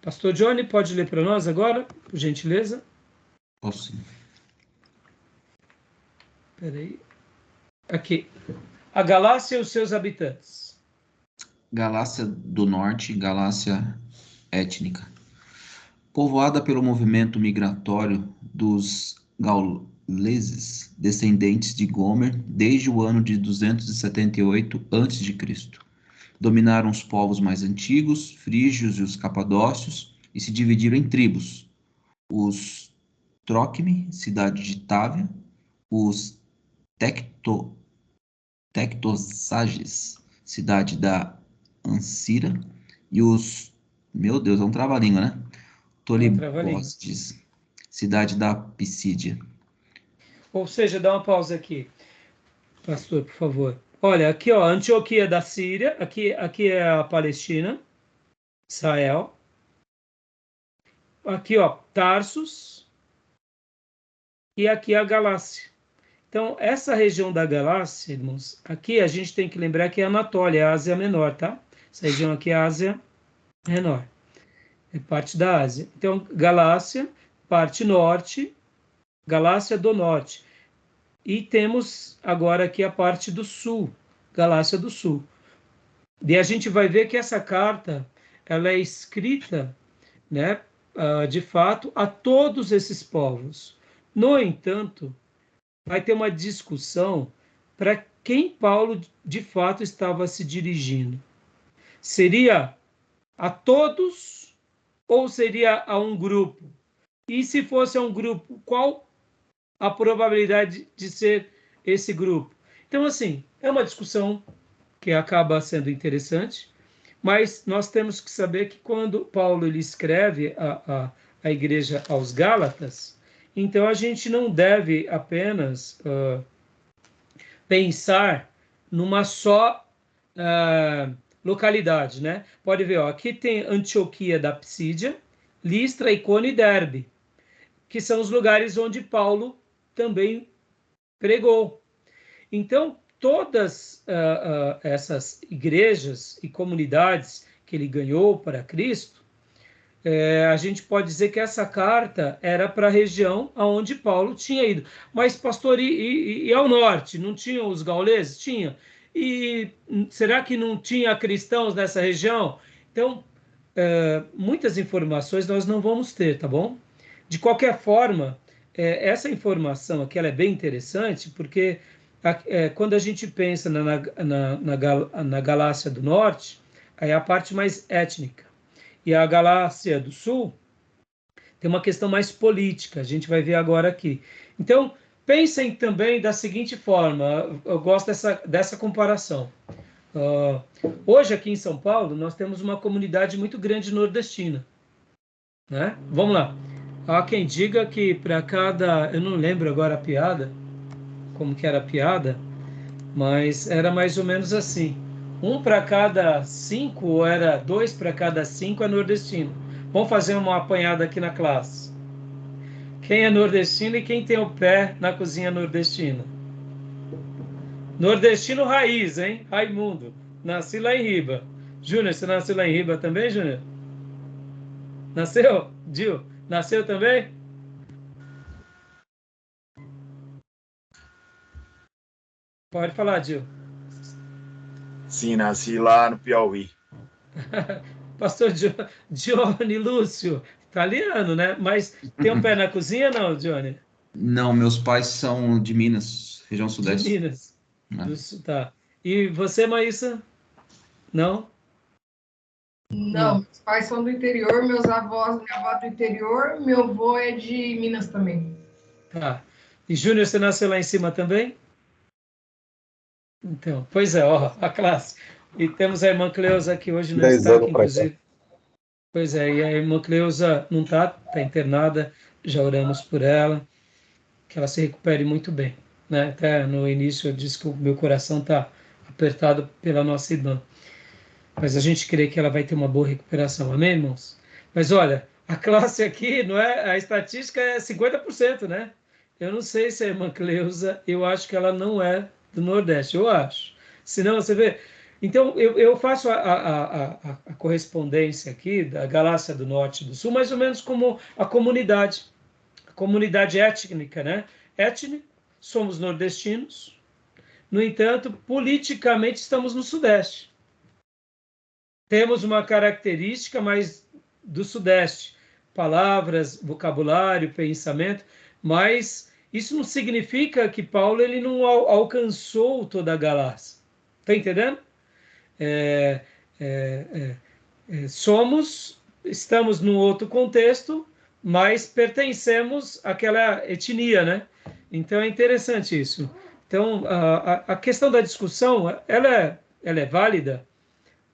Pastor Johnny, pode ler para nós agora, por gentileza? Posso sim. Espera aí. Aqui. A Galácia e os seus habitantes. Galácia do Norte, Galácia étnica. Povoada pelo movimento migratório dos gauleses, descendentes de Gomer, desde o ano de 278 a.C. Dominaram os povos mais antigos, frígios e os capadócios, e se dividiram em tribos. Os Trocme, cidade de Távia, os Tectosages, cidade da Ancira, e os, meu Deus, é um trava-língua, né? Tolibostes, cidade da Pisídia. Ou seja, dá uma pausa aqui, pastor, por favor. Olha, aqui, ó, Antioquia da Síria, aqui é a Palestina, Israel. Aqui, ó, Tarsus. E aqui a Galácia. Então, essa região da Galácia, irmãos, aqui a gente tem que lembrar que é Anatólia, a Ásia Menor, tá? Essa região aqui é a Ásia Menor, é parte da Ásia. Então, Galácia, parte norte, Galácia do Norte. E temos agora aqui a parte do sul, Galácia do Sul. E a gente vai ver que essa carta, ela é escrita, né, de fato, a todos esses povos. No entanto, vai ter uma discussão para quem Paulo, de fato, estava se dirigindo. Seria a todos ou seria a um grupo? E se fosse a um grupo, qual a probabilidade de ser esse grupo? Então, assim, é uma discussão que acaba sendo interessante, mas nós temos que saber que quando Paulo ele escreve a igreja aos Gálatas, então a gente não deve apenas pensar numa só localidade, né? Pode ver, ó, aqui tem Antioquia da Psídia, Listra, Icônio e Derbe, que são os lugares onde Paulo também pregou. Então, todas essas igrejas e comunidades que ele ganhou para Cristo, a gente pode dizer que essa carta era para a região aonde Paulo tinha ido. Mas, pastor, e ao norte? Não tinham os gauleses? Tinha. E será que não tinha cristãos nessa região? Então, muitas informações nós não vamos ter, tá bom? De qualquer forma, essa informação aqui ela é bem interessante, porque quando a gente pensa na Galácia do Norte, é a parte mais étnica. E a Galácia do Sul tem uma questão mais política, a gente vai ver agora aqui. Então, pensem também da seguinte forma, eu gosto dessa comparação. Hoje, aqui em São Paulo, nós temos uma comunidade muito grande nordestina, né? Vamos lá. Há quem diga que para cada... Eu não lembro agora a piada, como que era a piada, mas era mais ou menos assim. 1 para cada 5, ou era 2 para cada 5 é nordestino. Vamos fazer uma apanhada aqui na classe. Quem é nordestino e quem tem o pé na cozinha nordestina? Nordestino raiz, hein? Raimundo. Nasci lá em Riba. Júnior, você nasceu lá em Riba também, Júnior? Nasceu? Gil, nasceu também? Pode falar, Gil. Sim, nasci lá no Piauí. Pastor Johnny Lúcio, italiano, né? Mas tem um pé na cozinha, não, Johnny? Não, meus pais são de Minas, região sudeste. De Minas. Tá. E você, Maísa? Não? Não, meus pais são do interior, minha avó do interior, meu avô é de Minas também. Tá. E Júnior, você nasceu lá em cima também? Então, pois é, ó, a classe. E temos a irmã Cleusa aqui hoje não está, aqui, inclusive. Pois é, e a irmã Cleusa não está internada, já oramos por ela, que ela se recupere muito bem, né? Até no início eu disse que o meu coração está apertado pela nossa irmã. Mas a gente crê que ela vai ter uma boa recuperação, amém, irmãos? Mas olha, a classe aqui, não é, a estatística é 50%, né? Eu não sei se a irmã Cleusa, eu acho que ela não é do Nordeste, eu acho. Senão você vê... Então, eu faço a correspondência aqui da Galácia do Norte e do Sul, mais ou menos como a comunidade étnica, né? Étnico, somos nordestinos, no entanto, politicamente estamos no Sudeste. Temos uma característica mais do Sudeste, palavras, vocabulário, pensamento, mas isso não significa que Paulo ele não alcançou toda a Galácia. Está entendendo? Estamos num outro contexto, mas pertencemos àquela etnia, né? Então é interessante isso. Então a questão da discussão ela é válida,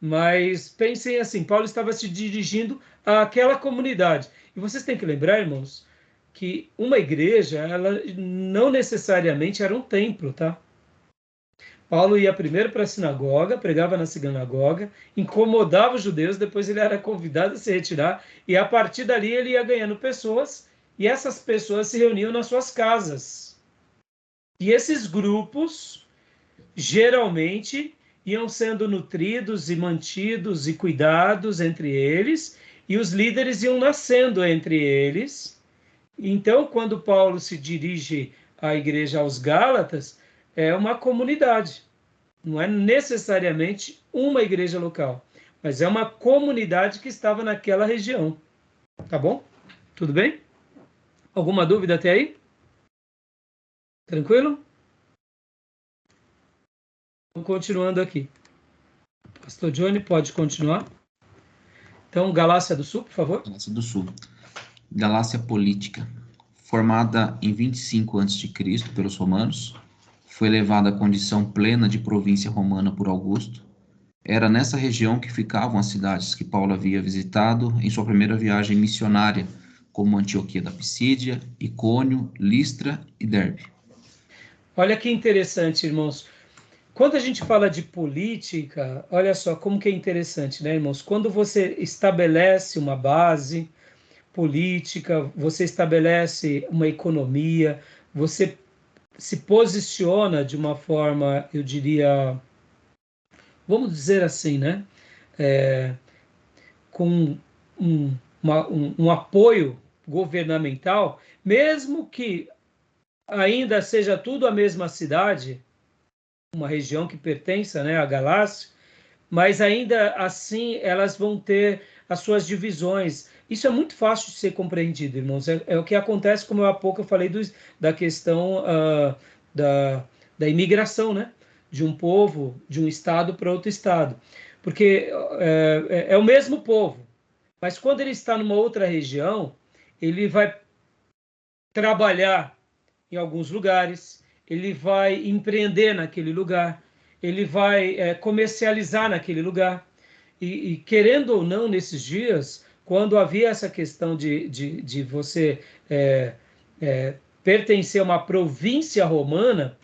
mas pensem assim, Paulo estava se dirigindo àquela comunidade. E vocês têm que lembrar, irmãos, que uma igreja ela não necessariamente era um templo, tá? Paulo ia primeiro para a sinagoga, pregava na sinagoga, incomodava os judeus, depois ele era convidado a se retirar, e a partir dali ele ia ganhando pessoas, e essas pessoas se reuniam nas suas casas. E esses grupos, geralmente, iam sendo nutridos e mantidos e cuidados entre eles, e os líderes iam nascendo entre eles. Então, quando Paulo se dirige à igreja aos Gálatas, é uma comunidade. Não é necessariamente uma igreja local, mas é uma comunidade que estava naquela região. Tá bom? Tudo bem? Alguma dúvida até aí? Tranquilo? Continuando aqui. Pastor Johnny, pode continuar? Então, Galácia do Sul, por favor. Galácia do Sul. Galácia política. Formada em 25 a.C. pelos romanos, foi levada à condição plena de província romana por Augusto. Era nessa região que ficavam as cidades que Paulo havia visitado em sua primeira viagem missionária, como Antioquia da Pisídia, Icônio, Listra e Derbe. Olha que interessante, irmãos. Quando a gente fala de política, olha só como que é interessante, né, irmãos? Quando você estabelece uma base política, você estabelece uma economia, você se posiciona de uma forma, eu diria, vamos dizer assim, né? Com um apoio governamental, mesmo que ainda seja tudo a mesma cidade, uma região que pertença, né, à Galácia, mas ainda assim elas vão ter as suas divisões. Isso é muito fácil de ser compreendido, irmãos. É o que acontece, como há pouco eu falei da questão da imigração, né? De um povo, de um estado para outro estado. Porque é o mesmo povo, mas quando ele está numa outra região, ele vai trabalhar em alguns lugares, ele vai empreender naquele lugar, ele vai comercializar naquele lugar. E querendo ou não, nesses dias, quando havia essa questão de você pertencer a uma província romana,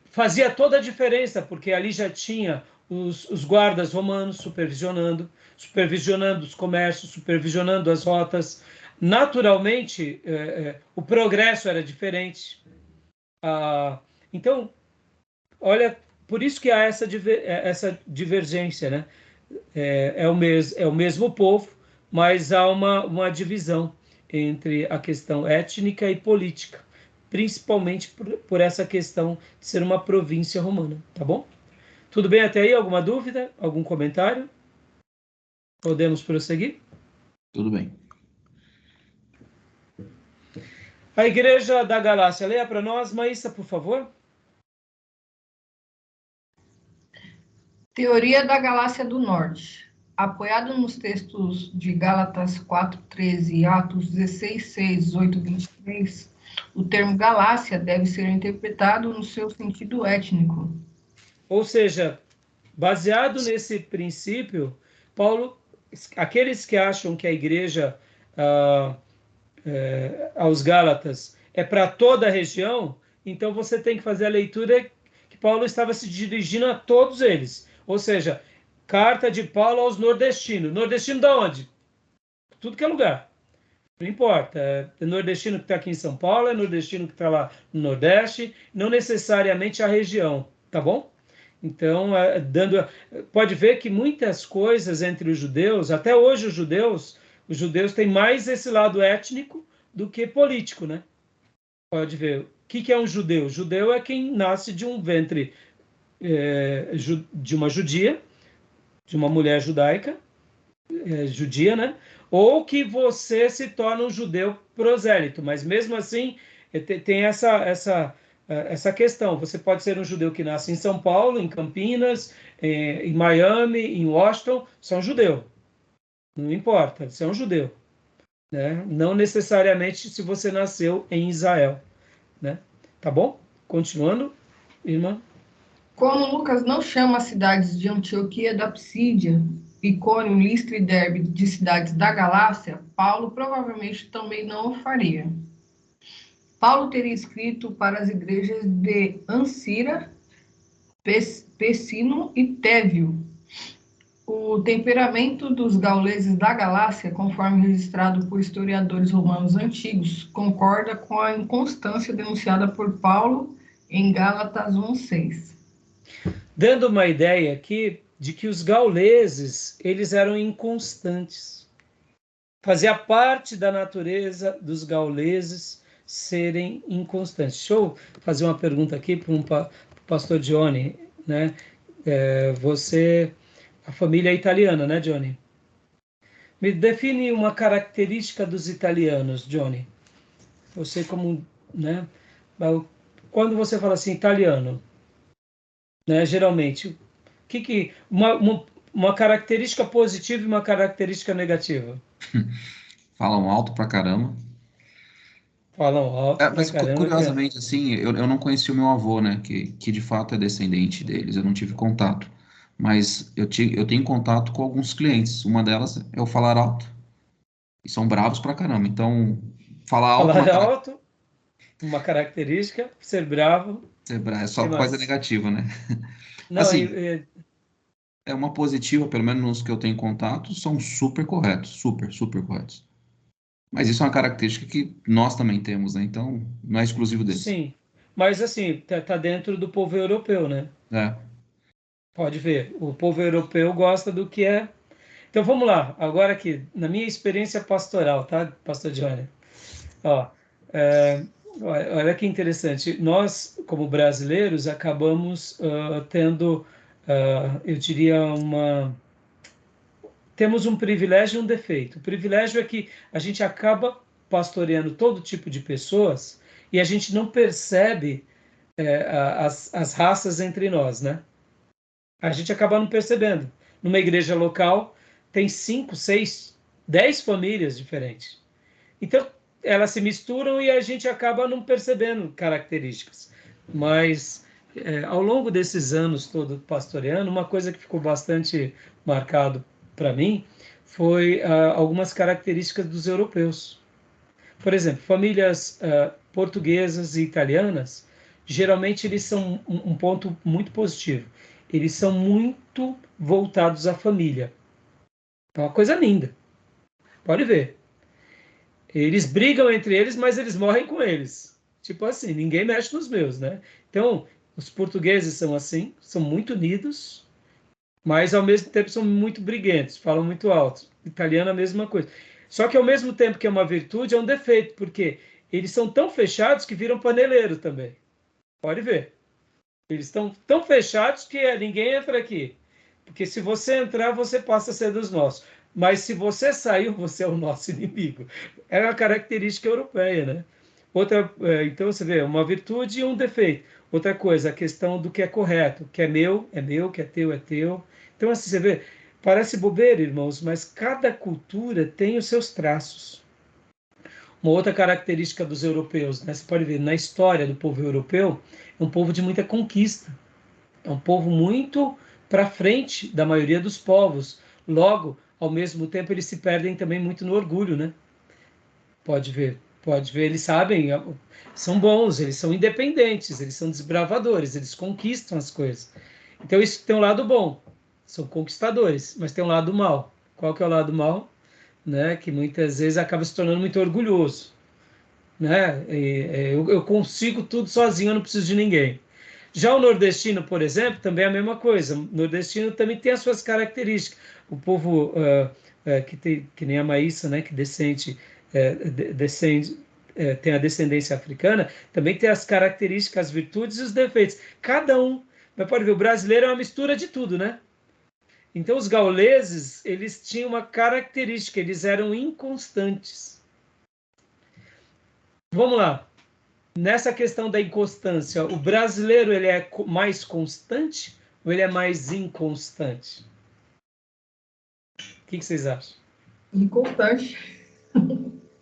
fazia toda a diferença, porque ali já tinha os guardas romanos supervisionando os comércios, supervisionando as rotas. Naturalmente, o progresso era diferente. Então, olha, por isso que há essa divergência, né? É o mesmo povo, mas há uma divisão entre a questão étnica e política, principalmente por essa questão de ser uma província romana, tá bom? Tudo bem até aí? Alguma dúvida? Algum comentário? Podemos prosseguir? Tudo bem. A igreja da Galácia, leia para nós, Maísa, por favor. Teoria da Galácia do Norte. Apoiado nos textos de Gálatas 4:13 e Atos 16:6, 18, 23, o termo Galácia deve ser interpretado no seu sentido étnico. Ou seja, baseado nesse princípio, Paulo, aqueles que acham que a igreja aos Gálatas é para toda a região, então você tem que fazer a leitura que Paulo estava se dirigindo a todos eles. Ou seja, carta de Paulo aos nordestinos. Nordestino de onde? Tudo que é lugar. Não importa. É nordestino que está aqui em São Paulo, é nordestino que está lá no Nordeste, não necessariamente a região, tá bom? Então, pode ver que muitas coisas entre os judeus, até hoje os judeus têm mais esse lado étnico do que político, né? Pode ver. O que é um judeu? Judeu é quem nasce de um ventre de uma judia, de uma mulher judaica, judia, né? Ou que você se torna um judeu prosélito, mas mesmo assim tem essa questão. Você pode ser um judeu que nasce em São Paulo, em Campinas, em Miami, em Washington, você é um judeu. Não importa, você é um judeu. Né? Não necessariamente se você nasceu em Israel. Né? Tá bom? Continuando, irmã. Como Lucas não chama as cidades de Antioquia da Pisídia, Icônio, Listra e Derbe de cidades da Galácia, Paulo provavelmente também não o faria. Paulo teria escrito para as igrejas de Ancira, Pessino e Tévio. O temperamento dos gauleses da Galácia, conforme registrado por historiadores romanos antigos, concorda com a inconstância denunciada por Paulo em Gálatas 1:6. Dando uma ideia aqui de que os gauleses, eles eram inconstantes. Fazia parte da natureza dos gauleses serem inconstantes. Deixa eu fazer uma pergunta aqui para o pastor Johnny, né? A família é italiana, né, Johnny? Me define uma característica dos italianos, Johnny. Você como, né? Quando você fala assim, italiano, né? Geralmente, uma característica positiva e uma característica negativa? Falam alto pra caramba. Falam alto pra Mas caramba. curiosamente, assim, eu não conheci o meu avô, né? Que de fato é descendente deles, eu não tive contato. Mas eu tenho contato com alguns clientes. Uma delas é o falar alto. E são bravos pra caramba. Então, falar alto Falar alto, uma característica, ser bravo. é Que só coisa mais? negativa, né? Não, Assim, é uma positiva, pelo menos nos que eu tenho contato, são super corretos, super, super corretos. Mas isso é uma característica que nós também temos, né? Então, não é exclusivo deles. sim. Mas assim, tá dentro do povo europeu, né? É. Pode ver. O povo europeu gosta do que é. Então vamos lá. Agora aqui, na minha experiência pastoral, tá, pastor Johnny? Ó, olha que interessante. Nós, como brasileiros, acabamos tendo, eu diria, temos um privilégio e um defeito. O privilégio é que a gente acaba pastoreando todo tipo de pessoas e a gente não percebe as raças entre nós, né? A gente acaba não percebendo. Numa igreja local, tem 5, 6, 10 famílias diferentes. Então, elas se misturam e a gente acaba não percebendo características. Mas, ao longo desses anos todo pastoreando, uma coisa que ficou bastante marcado para mim foi algumas características dos europeus. Por exemplo, famílias portuguesas e italianas, geralmente eles são um ponto muito positivo. Eles são muito voltados à família. É uma coisa linda. Pode ver. Eles brigam entre eles, mas eles morrem com eles. Tipo assim, ninguém mexe nos meus, né? Então, os portugueses são assim, são muito unidos, mas ao mesmo tempo são muito briguentos, falam muito alto. Italiano, a mesma coisa. Só que ao mesmo tempo que é uma virtude, é um defeito, porque eles são tão fechados que viram paneleiro também. Pode ver. Eles estão tão fechados que ninguém entra aqui. Porque se você entrar, você passa a ser dos nossos. Mas se você saiu, você é o nosso inimigo. É uma característica europeia, né? Outra, então você vê, uma virtude e um defeito. Outra coisa, a questão do que é correto. O que é meu, que é teu, é teu. Então, assim, você vê, parece bobeira, irmãos, mas cada cultura tem os seus traços. Uma outra característica dos europeus, né? Você pode ver, na história do povo europeu, é um povo de muita conquista. É um povo muito para frente da maioria dos povos. Logo, ao mesmo tempo, eles se perdem também muito no orgulho, né? Pode ver, eles sabem, são bons, eles são independentes, eles são desbravadores, eles conquistam as coisas. Então, isso tem um lado bom, são conquistadores, mas tem um lado mal. Qual que é o lado mal? Né? Que muitas vezes acaba se tornando muito orgulhoso, né? Eu consigo tudo sozinho, eu não preciso de ninguém. Já o nordestino, por exemplo, também é a mesma coisa. O nordestino também tem as suas características. O povo que nem a Maísa, né, que tem a descendência africana, também tem as características, as virtudes e os defeitos. Cada um. Mas pode ver, o brasileiro é uma mistura de tudo, né? Então, os gauleses, eles tinham uma característica, eles eram inconstantes. Vamos lá. Nessa questão da inconstância, o brasileiro ele é mais constante ou ele é mais inconstante? O que vocês acham? Inconstante. O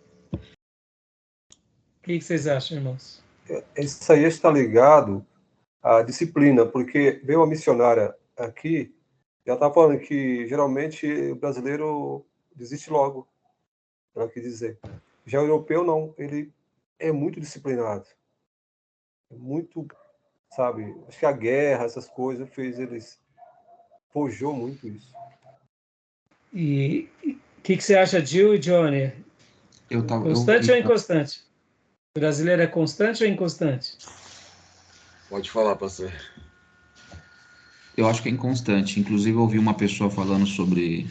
que vocês acham, irmãos? Isso aí está ligado à disciplina, porque veio uma missionária aqui, ela está falando que geralmente o brasileiro desiste logo, ela quis dizer. Já o europeu não, ele é muito disciplinado, é muito, sabe, acho que a guerra, essas coisas, fez eles, forjou muito isso. E o que você acha, Jill e Johnny? Constante ou inconstante? O brasileiro é constante ou inconstante? Pode falar, pastor. Eu acho que é inconstante. Inclusive, eu ouvi uma pessoa falando sobre,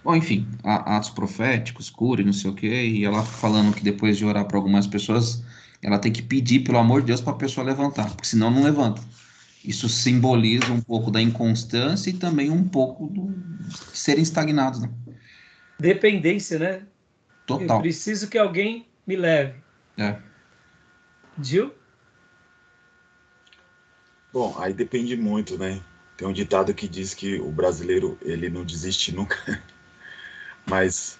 bom, enfim, atos proféticos, cura e não sei o quê, e ela falando que depois de orar para algumas pessoas, ela tem que pedir, pelo amor de Deus, para a pessoa levantar, porque senão não levanta. Isso simboliza um pouco da inconstância e também um pouco de serem estagnados, né? Dependência, né? Eu Total. preciso que alguém me leve. É. Gil? Bom, aí depende muito, né? Tem um ditado que diz que o brasileiro, ele não desiste nunca. Mas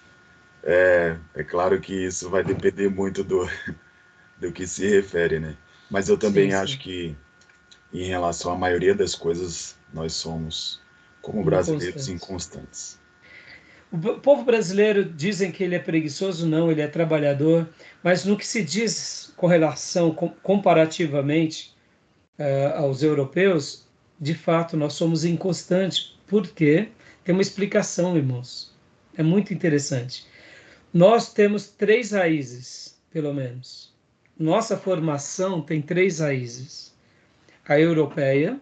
é claro que isso vai depender muito do que se refere, né? Mas eu também Sim, acho sim. que, em relação à maioria das coisas, nós somos, como brasileiros, Inconstante. inconstantes. O povo brasileiro dizem que ele é preguiçoso, não, ele é trabalhador, mas no que se diz com relação, comparativamente, aos europeus, de fato, nós somos inconstantes. Por quê? Tem uma explicação, irmãos. É muito interessante. Nós temos três raízes, pelo menos. Nossa formação tem três raízes. A europeia,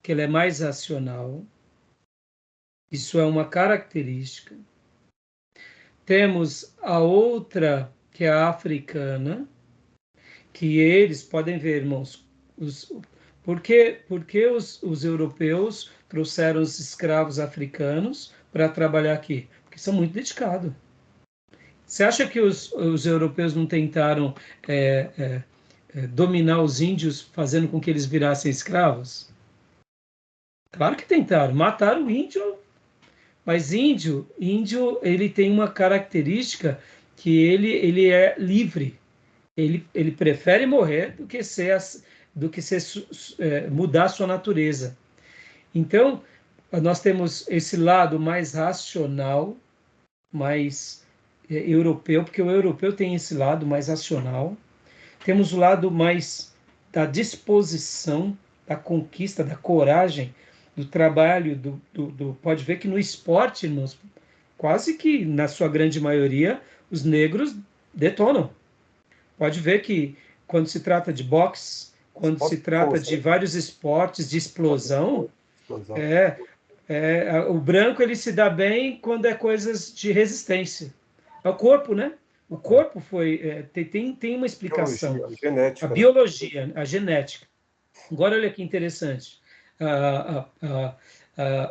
que ela é mais racional, isso é uma característica. Temos a outra, que é a africana, que eles podem ver, irmãos, porque os europeus trouxeram os escravos africanos para trabalhar aqui? Porque são muito dedicados. Você acha que os europeus não tentaram dominar os índios, fazendo com que eles virassem escravos? Claro que tentaram, mataram o índio, mas índio ele tem uma característica que ele é livre. Ele prefere morrer do que mudar a sua natureza. Então, nós temos esse lado mais racional, mais europeu, porque o europeu tem esse lado mais racional. Temos o lado mais da disposição, da conquista, da coragem, do trabalho, pode ver que no esporte, irmãos, quase que na sua grande maioria, os negros detonam. Pode ver que quando se trata de boxe, quando se trata de vários esportes de explosão, o branco ele se dá bem quando é coisas de resistência. É o corpo, né? O corpo tem uma explicação. Biologia, genética, A biologia, a genética. Agora, olha que interessante.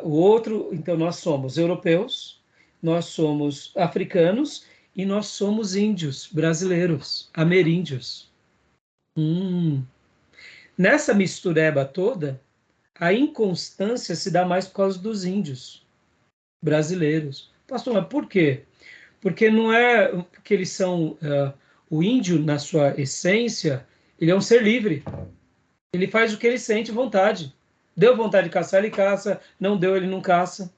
O outro, então, nós somos europeus, nós somos africanos e nós somos índios, brasileiros, ameríndios. Nessa mistureba toda, a inconstância se dá mais por causa dos índios brasileiros. Pastor, mas por quê? Porque não é porque eles são... o índio, na sua essência, ele é um ser livre. Ele faz o que ele sente vontade. Deu vontade de caçar, ele caça. Não deu, ele não caça.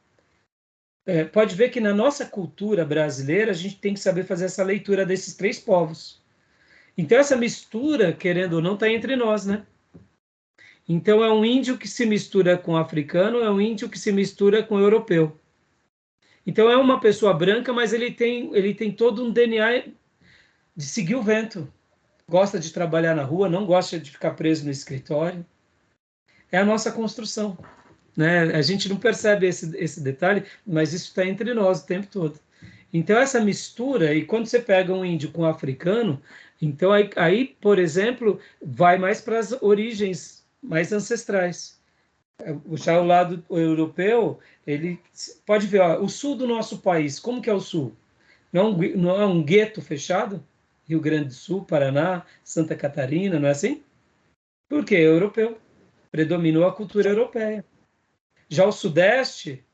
Pode ver que na nossa cultura brasileira, a gente tem que saber fazer essa leitura desses três povos. Então, essa mistura, querendo ou não, está entre nós, né? Então, é um índio que se mistura com o africano, é um índio que se mistura com o europeu. Então, é uma pessoa branca, mas ele tem todo um DNA de seguir o vento. Gosta de trabalhar na rua, não gosta de ficar preso no escritório. É a nossa construção, né? A gente não percebe esse detalhe, mas isso está entre nós o tempo todo. Então, essa mistura, e quando você pega um índio com um africano, então aí, por exemplo, vai mais para as origens mais ancestrais. Já o lado europeu, ele pode ver, ó, o sul do nosso país, como que é o sul? Não é um gueto fechado? Rio Grande do Sul, Paraná, Santa Catarina, não é assim? Por quê? É europeu. Predominou a cultura europeia. Já o Sudeste,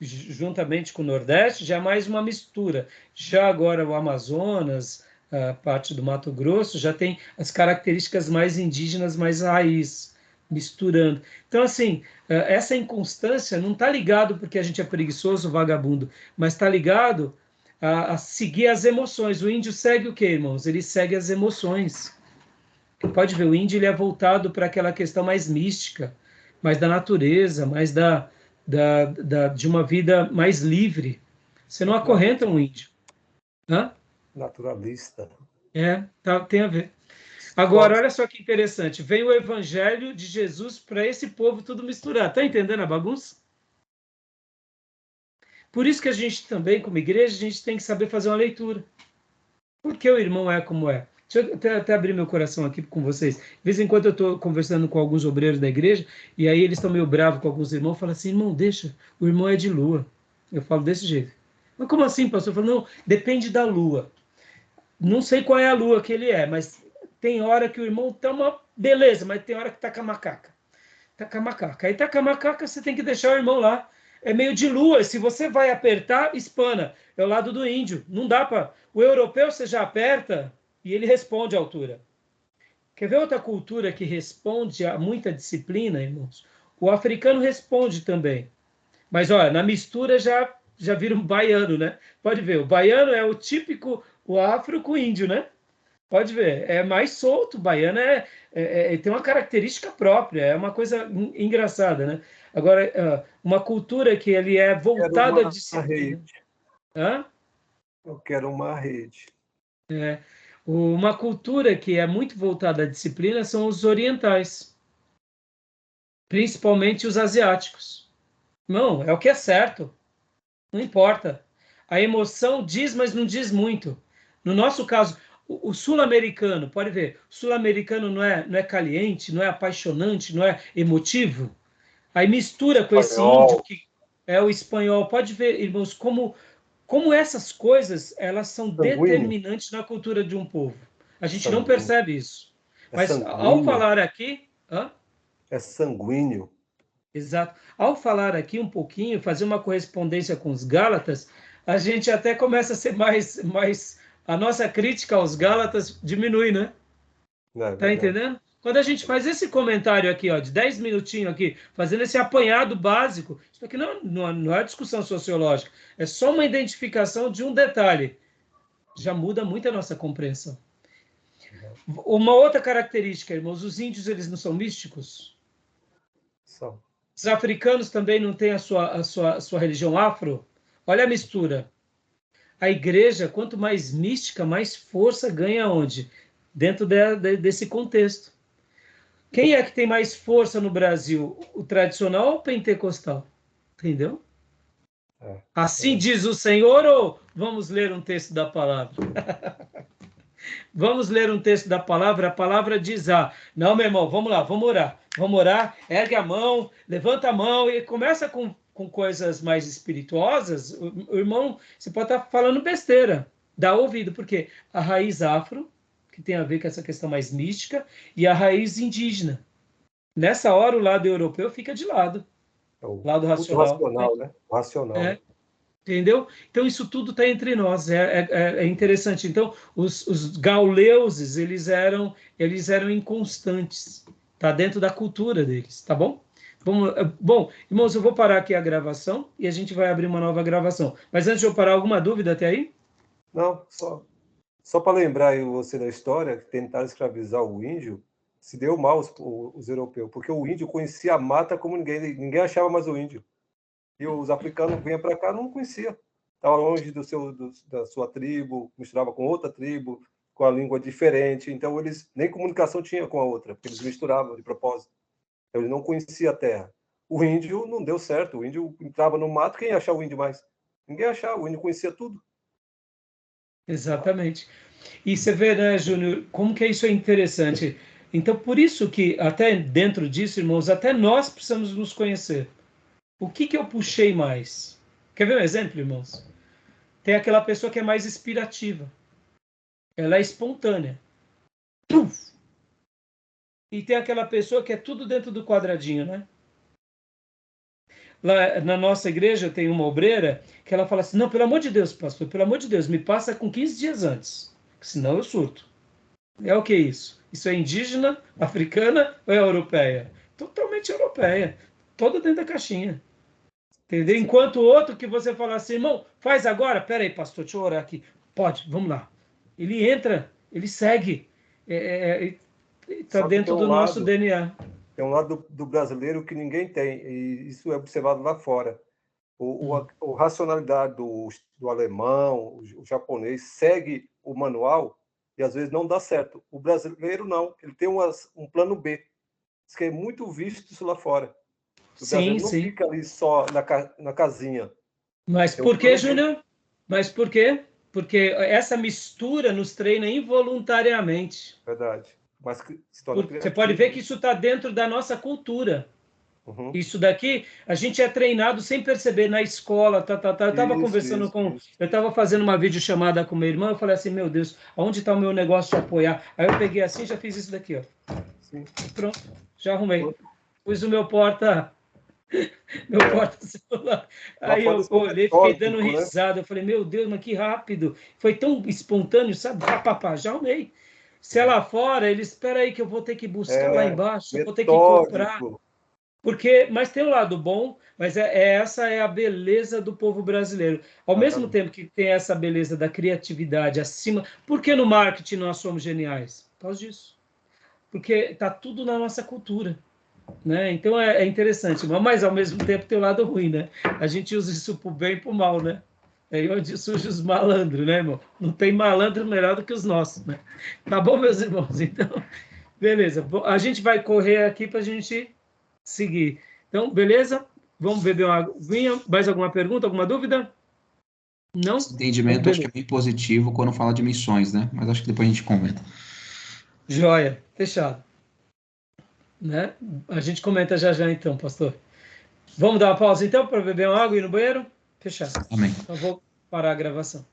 juntamente com o Nordeste, já é mais uma mistura. Já agora o Amazonas, a parte do Mato Grosso, já tem as características mais indígenas, mais raiz, misturando. Então, assim, essa inconstância não está ligado porque a gente é preguiçoso, vagabundo, mas está ligado a seguir as emoções. O índio segue o quê, irmãos? Ele segue as emoções. Pode ver, o índio ele é voltado para aquela questão mais mística, mais da natureza, mais de uma vida mais livre. Você não acorrenta um índio. Hã? Naturalista. Tem a ver. Agora, olha só que interessante. Vem o evangelho de Jesus para esse povo tudo misturado. Está entendendo a bagunça? Por isso que a gente também, como igreja, a gente tem que saber fazer uma leitura. Por que o irmão é como é? Deixa eu até abrir meu coração aqui com vocês. De vez em quando eu estou conversando com alguns obreiros da igreja, e aí eles estão meio bravos com alguns irmãos, falam assim, irmão, deixa, o irmão é de lua. Eu falo desse jeito. Mas como assim, pastor? Eu falo, não, depende da lua. Não sei qual é a lua que ele é, mas tem hora que o irmão tá uma beleza, mas tem hora que tá com a macaca. Tá com a macaca. Aí tá com a macaca, você tem que deixar o irmão lá. É meio de lua. Se você vai apertar, espana. É o lado do índio. Não dá para. O europeu você já aperta e ele responde à altura. Quer ver outra cultura que responde a muita disciplina, irmãos? O africano responde também. Mas olha, na mistura já vira um baiano, né? Pode ver, o baiano é o típico, o afro com o índio, né? Pode ver, é mais solto, o baiano tem uma característica própria, é uma coisa engraçada, né? Agora, uma cultura que ele é voltada à disciplina. Hã? Eu quero uma rede. Uma cultura que é muito voltada à disciplina são os orientais, principalmente os asiáticos. Não, é o que é certo, não importa. A emoção diz, mas não diz muito. No nosso caso, o sul-americano, pode ver, o sul-americano não é caliente, não é apaixonante, não é emotivo. Aí mistura com esse índio que é o espanhol. Pode ver, irmãos, como essas coisas elas são determinantes na cultura de um povo. A gente não percebe isso. Mas ao falar aqui... É sanguíneo. Exato. Ao falar aqui um pouquinho, fazer uma correspondência com os Gálatas, a gente até começa a ser mais a nossa crítica aos Gálatas diminui, né? Tá entendendo? Quando a gente faz esse comentário aqui, ó, de 10 minutinhos aqui, fazendo esse apanhado básico, isso aqui não é discussão sociológica, é só uma identificação de um detalhe. Já muda muito a nossa compreensão. Uma outra característica, irmãos, os índios, eles não são místicos? São. Os africanos também não têm a sua religião afro? Olha a mistura. A igreja, quanto mais mística, mais força ganha onde? Dentro desse contexto. Quem é que tem mais força no Brasil? O tradicional ou o pentecostal? Entendeu? Assim diz o Senhor, ou vamos ler um texto da palavra? Vamos ler um texto da palavra. A palavra diz: não, meu irmão, vamos lá, vamos orar, ergue a mão, levanta a mão e começa com coisas mais espirituosas. O irmão, você pode estar falando besteira, dá ouvido, porque a raiz afro, que tem a ver com essa questão mais mística, e a raiz indígena. Nessa hora, o lado europeu fica de lado. O lado racional. Racional, né? O racional. Né? Entendeu? Então, isso tudo está entre nós, é interessante. Então, os gauleuses, eles eram inconstantes, está dentro da cultura deles, tá bom? Bom, irmãos, eu vou parar aqui a gravação e a gente vai abrir uma nova gravação. Mas antes de eu parar, alguma dúvida até aí? Não, só para lembrar aí você da história, que tentaram escravizar o índio, se deu mal os europeus, porque o índio conhecia a mata como ninguém achava mais o índio. E os africanos vinham para cá, não conhecia. Estava longe da sua tribo, misturava com outra tribo, com a língua diferente. Então, eles nem comunicação tinham com a outra, porque eles misturavam de propósito. Então, eles não conheciam a terra. O índio não deu certo. O índio entrava no mato, quem ia achar o índio mais? Ninguém achava, o índio conhecia tudo. Exatamente. E você vê, né, Júnior, como que isso é interessante. Então, por isso que, até dentro disso, irmãos, até nós precisamos nos conhecer. O que eu puxei mais? Quer ver um exemplo, irmãos? Tem aquela pessoa que é mais inspirativa. Ela é espontânea. Puf! E tem aquela pessoa que é tudo dentro do quadradinho, né? Lá na nossa igreja tem uma obreira que ela fala assim, não, pelo amor de Deus, pastor, pelo amor de Deus, me passa com 15 dias antes, senão eu surto. É o que isso? Isso é indígena, africana ou é europeia? Totalmente europeia. Toda dentro da caixinha. Entendeu? Enquanto o outro que você fala assim, irmão, faz agora, peraí, pastor, deixa eu orar aqui. Pode, vamos lá. Ele entra, ele segue. Está dentro do nosso DNA. Tem um lado do brasileiro que ninguém tem, e isso é observado lá fora. A racionalidade do alemão, o japonês, segue o manual, E às vezes não dá certo. O brasileiro não, ele tem um plano B. Isso que é muito visto isso lá fora. O brasileiro não fica ali só na casinha. Mas por que, Júnior? Mas por quê? Porque essa mistura nos treina involuntariamente. Verdade. Mas se torna você pode ver que isso está dentro da nossa cultura. Uhum. Isso daqui, a gente é treinado sem perceber na escola. Eu estava conversando eu estava fazendo uma videochamada com minha irmã, eu falei assim, meu Deus, onde está o meu negócio de apoiar? Aí eu peguei assim, já fiz isso daqui, ó. Sim. Pronto, já arrumei. Pus o meu porta-celular. Aí eu olhei, fiquei dando risada. Eu falei, meu Deus, mas que rápido. Foi tão espontâneo, sabe? Já arrumei. Se é lá fora, ele espera aí que eu vou ter que buscar lá embaixo, eu vou ter que comprar. Mas tem o lado bom, mas essa é a beleza do povo brasileiro. Ao mesmo tempo que tem essa beleza da criatividade acima, por que no marketing nós somos geniais? Por causa disso. Porque está tudo na nossa cultura. Né? Então é interessante, mas ao mesmo tempo tem o lado ruim, né? A gente usa isso para o bem e para o mal, né? É aí onde surge os malandros, né, irmão? Não tem malandro melhor do que os nossos, né? Tá bom, meus irmãos? Então, beleza. A gente vai correr aqui para a gente seguir. Então, beleza? Vamos beber uma aguinha. Mais alguma pergunta, alguma dúvida? Não? Esse entendimento acho que é bem positivo quando fala de missões, né? Mas acho que depois a gente comenta. Joia, fechado. Né? A gente comenta já então, pastor. Vamos dar uma pausa então para beber uma água e ir no banheiro? Fechado. Amém. Então vou parar a gravação.